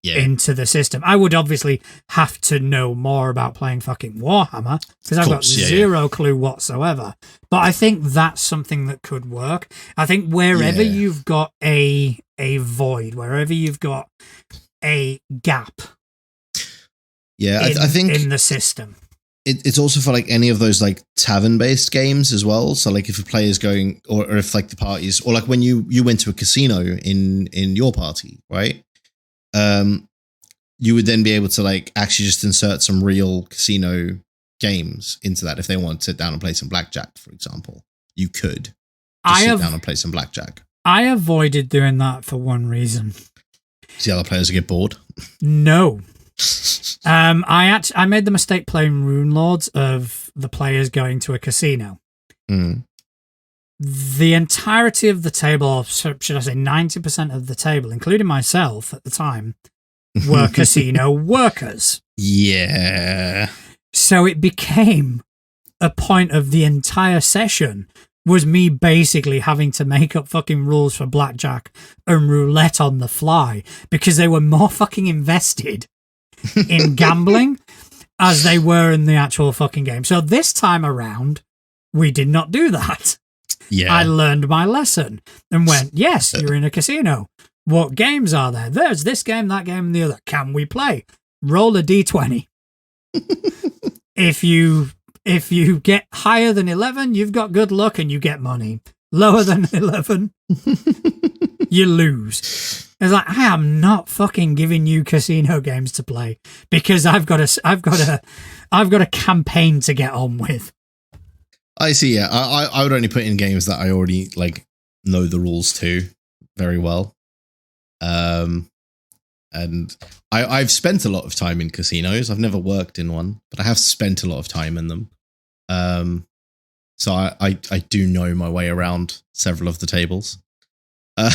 [SPEAKER 1] into the system. I would obviously have to know more about playing fucking Warhammer because I've got zero clue whatsoever. But I think that's something that could work. I think wherever you've got a void, wherever you've got a gap
[SPEAKER 2] I think
[SPEAKER 1] in the system.
[SPEAKER 2] It's also for like any of those like tavern based games as well. So like if a player is going, or if like the parties, or like when you went to a casino in your party, right? You would then be able to like actually just insert some real casino games into that. If they want to sit down and play some blackjack, for example, you could sit down and play some blackjack.
[SPEAKER 1] I avoided doing that for one reason.
[SPEAKER 2] See other players get bored?
[SPEAKER 1] No. I made the mistake playing Rune Lords of the players going to a casino. The entirety of the table, or should I say 90% of the table, including myself at the time, were casino workers.
[SPEAKER 2] Yeah.
[SPEAKER 1] So it became a point of the entire session was me basically having to make up fucking rules for blackjack and roulette on the fly because they were more fucking invested in gambling as they were in the actual fucking game. So this time around, we did not do that.
[SPEAKER 2] Yeah.
[SPEAKER 1] I learned my lesson and went, yes, you're in a casino. What games are there? There's this game, that game, and the other. Can we play? Roll a d20. If you get higher than 11, you've got good luck and you get money. Lower than 11, you lose. It's like, I am not fucking giving you casino games to play because I've got a campaign to get on with.
[SPEAKER 2] I see. Yeah, I would only put in games that I already like know the rules to very well. And I've spent a lot of time in casinos. I've never worked in one, but I have spent a lot of time in them. So I do know my way around several of the tables. But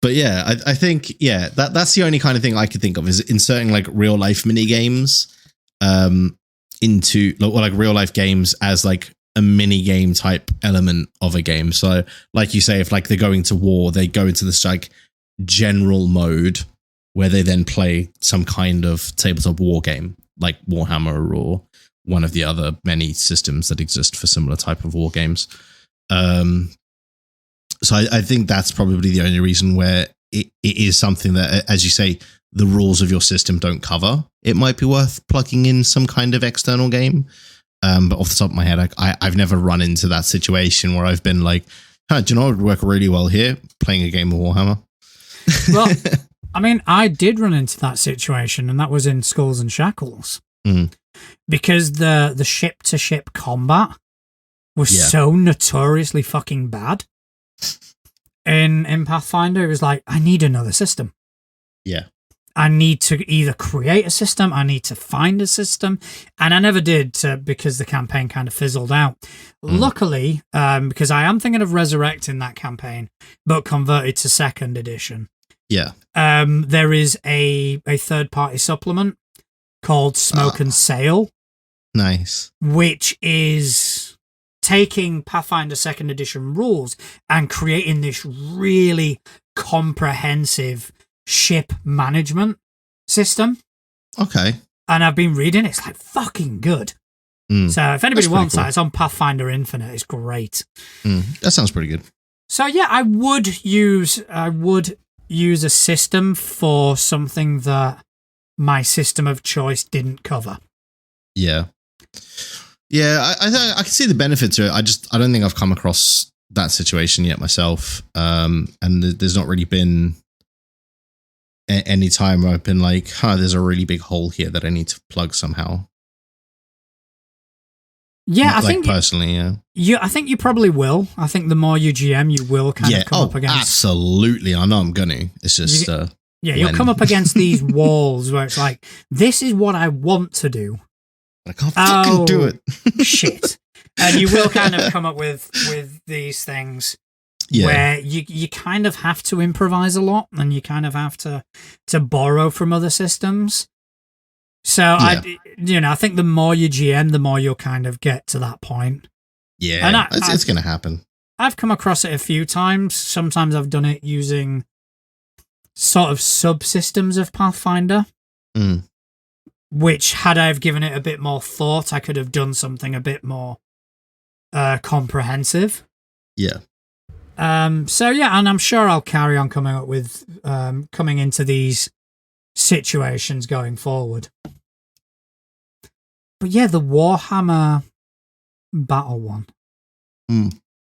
[SPEAKER 2] yeah, I think that's the only kind of thing I could think of is inserting like real life mini games. into like real life games as like a mini game type element of a game. So like you say, if like they're going to war, they go into this like general mode where they then play some kind of tabletop war game like Warhammer or one of the other many systems that exist for similar type of war games. So I think that's probably the only reason where it is something that, as you say, the rules of your system don't cover. It might be worth plugging in some kind of external game. But off the top of my head, I've never run into that situation where I've been like, do you know what would work really well here? Playing a game of Warhammer.
[SPEAKER 1] Well, I mean, I did run into that situation, and that was in Skulls and Shackles. Because the ship-to-ship combat was so notoriously fucking bad. In Pathfinder, it was like, I need another system.
[SPEAKER 2] Yeah.
[SPEAKER 1] I need to either create a system, I need to find a system, and I never did because the campaign kind of fizzled out. Luckily, because I am thinking of resurrecting that campaign, but converted to 2nd edition.
[SPEAKER 2] Yeah.
[SPEAKER 1] There is a third-party supplement called Smoke and Sail.
[SPEAKER 2] Nice.
[SPEAKER 1] Which is taking Pathfinder 2nd edition rules and creating this really comprehensive ship management system.
[SPEAKER 2] Okay.
[SPEAKER 1] And I've been reading it. It's like fucking good. So if anybody wants that, it's on Pathfinder Infinite. It's great.
[SPEAKER 2] That sounds pretty good.
[SPEAKER 1] So yeah, I would use a system for something that my system of choice didn't cover.
[SPEAKER 2] Yeah. Yeah, I can see the benefit to it. I don't think I've come across that situation yet myself. And there's not really been any time where I've been like, there's a really big hole here that I need to plug somehow.
[SPEAKER 1] Yeah,
[SPEAKER 2] I think personally,
[SPEAKER 1] I think you probably will. I think the more you GM, you will kind of come up against.
[SPEAKER 2] Absolutely, I know I'm gonna. It's just
[SPEAKER 1] you'll come up against these walls where it's like, this is what I want to do.
[SPEAKER 2] I can't fucking do it.
[SPEAKER 1] Shit. And you will kind of come up with these things where you kind of have to improvise a lot, and you kind of have to borrow from other systems. So I think the more you GM, the more you'll kind of get to that point.
[SPEAKER 2] Yeah, and it's going to happen.
[SPEAKER 1] I've come across it a few times. Sometimes I've done it using sort of subsystems of Pathfinder, which had I have given it a bit more thought, I could have done something a bit more comprehensive.
[SPEAKER 2] Yeah.
[SPEAKER 1] So yeah, and I'm sure I'll carry on coming up with coming into these situations going forward. But yeah, the Warhammer battle one.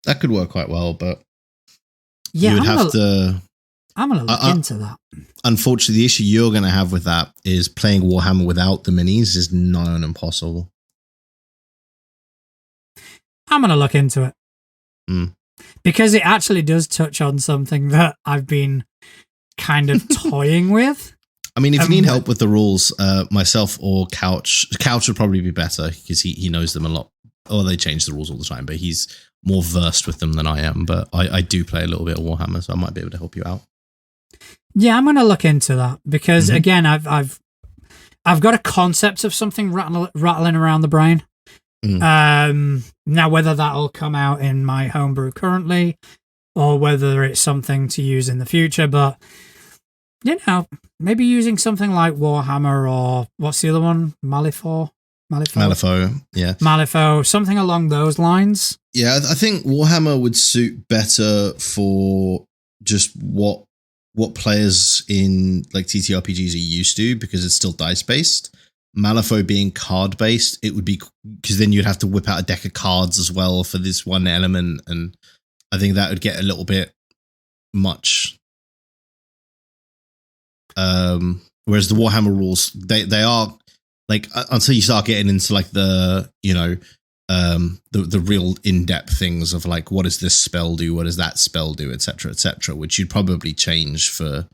[SPEAKER 2] That could work quite well, but
[SPEAKER 1] yeah,
[SPEAKER 2] you would have to.
[SPEAKER 1] I'm going to look into that.
[SPEAKER 2] Unfortunately, the issue you're going to have with that is playing Warhammer without the minis is nigh on impossible.
[SPEAKER 1] I'm going to look into it. Because it actually does touch on something that I've been kind of toying with.
[SPEAKER 2] I mean, if you need help with the rules, myself or Couch would probably be better because he knows them a lot. Or they change the rules all the time, but he's more versed with them than I am. But I do play a little bit of Warhammer, so I might be able to help you out.
[SPEAKER 1] Yeah, I'm going to look into that because again, I've got a concept of something rattling around the brain. Now, whether that'll come out in my homebrew currently, or whether it's something to use in the future, but maybe using something like Warhammer or what's the other one? Malifaux, yeah. Malifaux, something along those lines.
[SPEAKER 2] Yeah, I think Warhammer would suit better for just what players in like TTRPGs are used to because it's still dice based. Malifaux being card based, it would be because then you'd have to whip out a deck of cards as well for this one element, and I think that would get a little bit much. Whereas the Warhammer rules, they are like until you start getting into like the the real in-depth things of like what does this spell do, what does that spell do, etc., which you'd probably change for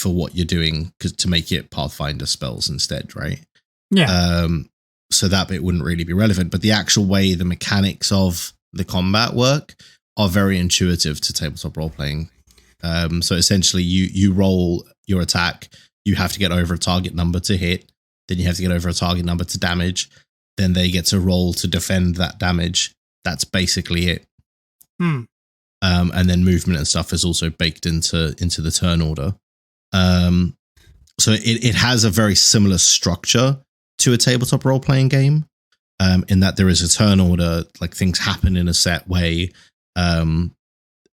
[SPEAKER 2] what you're doing to make it Pathfinder spells instead, right?
[SPEAKER 1] Yeah.
[SPEAKER 2] So that bit wouldn't really be relevant, but the actual way the mechanics of the combat work are very intuitive to tabletop role playing. So essentially, you roll your attack, you have to get over a target number to hit, then you have to get over a target number to damage, then they get to roll to defend that damage. That's basically it. And then movement and stuff is also baked into the turn order. So it has a very similar structure to a tabletop role-playing game, in that there is a turn order, like things happen in a set way.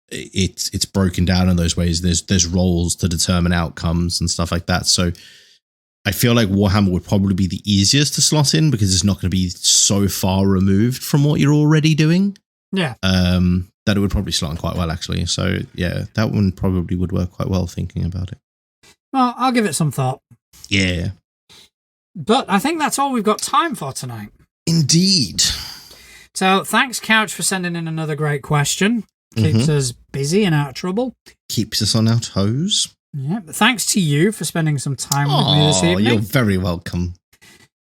[SPEAKER 2] It's broken down in those ways. There's roles to determine outcomes and stuff like that. So I feel like Warhammer would probably be the easiest to slot in because it's not going to be so far removed from what you're already doing.
[SPEAKER 1] Yeah.
[SPEAKER 2] That it would probably slot in quite well, actually. So yeah, that one probably would work quite well thinking about it.
[SPEAKER 1] Well, I'll give it some thought.
[SPEAKER 2] Yeah.
[SPEAKER 1] But I think that's all we've got time for tonight.
[SPEAKER 2] Indeed.
[SPEAKER 1] So thanks, Couch, for sending in another great question. Keeps us busy and out of trouble.
[SPEAKER 2] Keeps us on our toes.
[SPEAKER 1] Yeah. But thanks to you for spending some time with me this evening.
[SPEAKER 2] You're very welcome.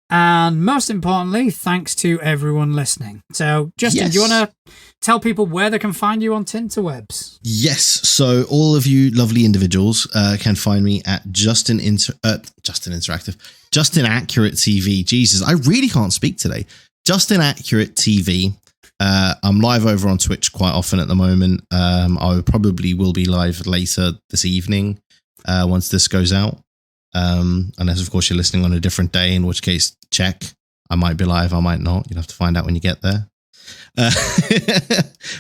[SPEAKER 1] And most importantly, thanks to everyone listening. So, Justin, do you want to tell people where they can find you on Tinterwebs?
[SPEAKER 2] Yes. So all of you lovely individuals can find me at Justin Accurate TV. Jesus, I really can't speak today. Justin Accurate TV. I'm live over on Twitch quite often at the moment. I probably will be live later this evening once this goes out. Unless, of course, you're listening on a different day, in which case, check. I might be live, I might not. You'll have to find out when you get there.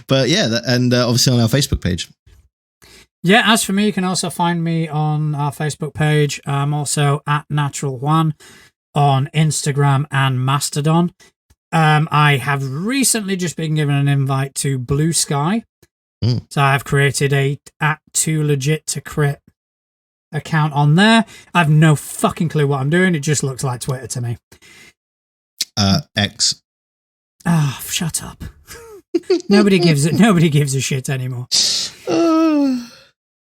[SPEAKER 2] But yeah, and obviously on our Facebook page.
[SPEAKER 1] Yeah, as for me, you can also find me on our Facebook page. I'm also at Natural Juan on Instagram and Mastodon. I have recently just been given an invite to Blue Sky. So I've created a at Too Legit to Crit account on there. I have no fucking clue what I'm doing. It just looks like Twitter to me.
[SPEAKER 2] X.
[SPEAKER 1] Oh, shut up. Nobody gives a shit anymore.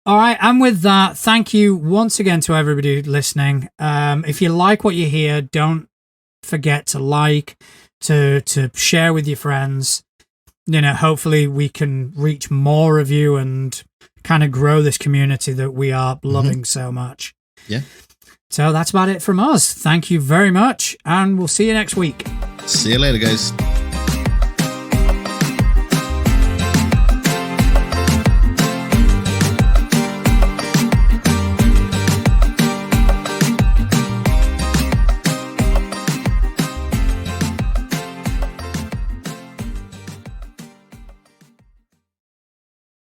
[SPEAKER 1] All right, and with that, thank you once again to everybody listening. If you like what you hear, don't forget to like, to share with your friends. You know, hopefully we can reach more of you and kind of grow this community that we are loving so much.
[SPEAKER 2] Yeah.
[SPEAKER 1] So that's about it from us. Thank you very much, and we'll see you next week.
[SPEAKER 2] See you later, guys.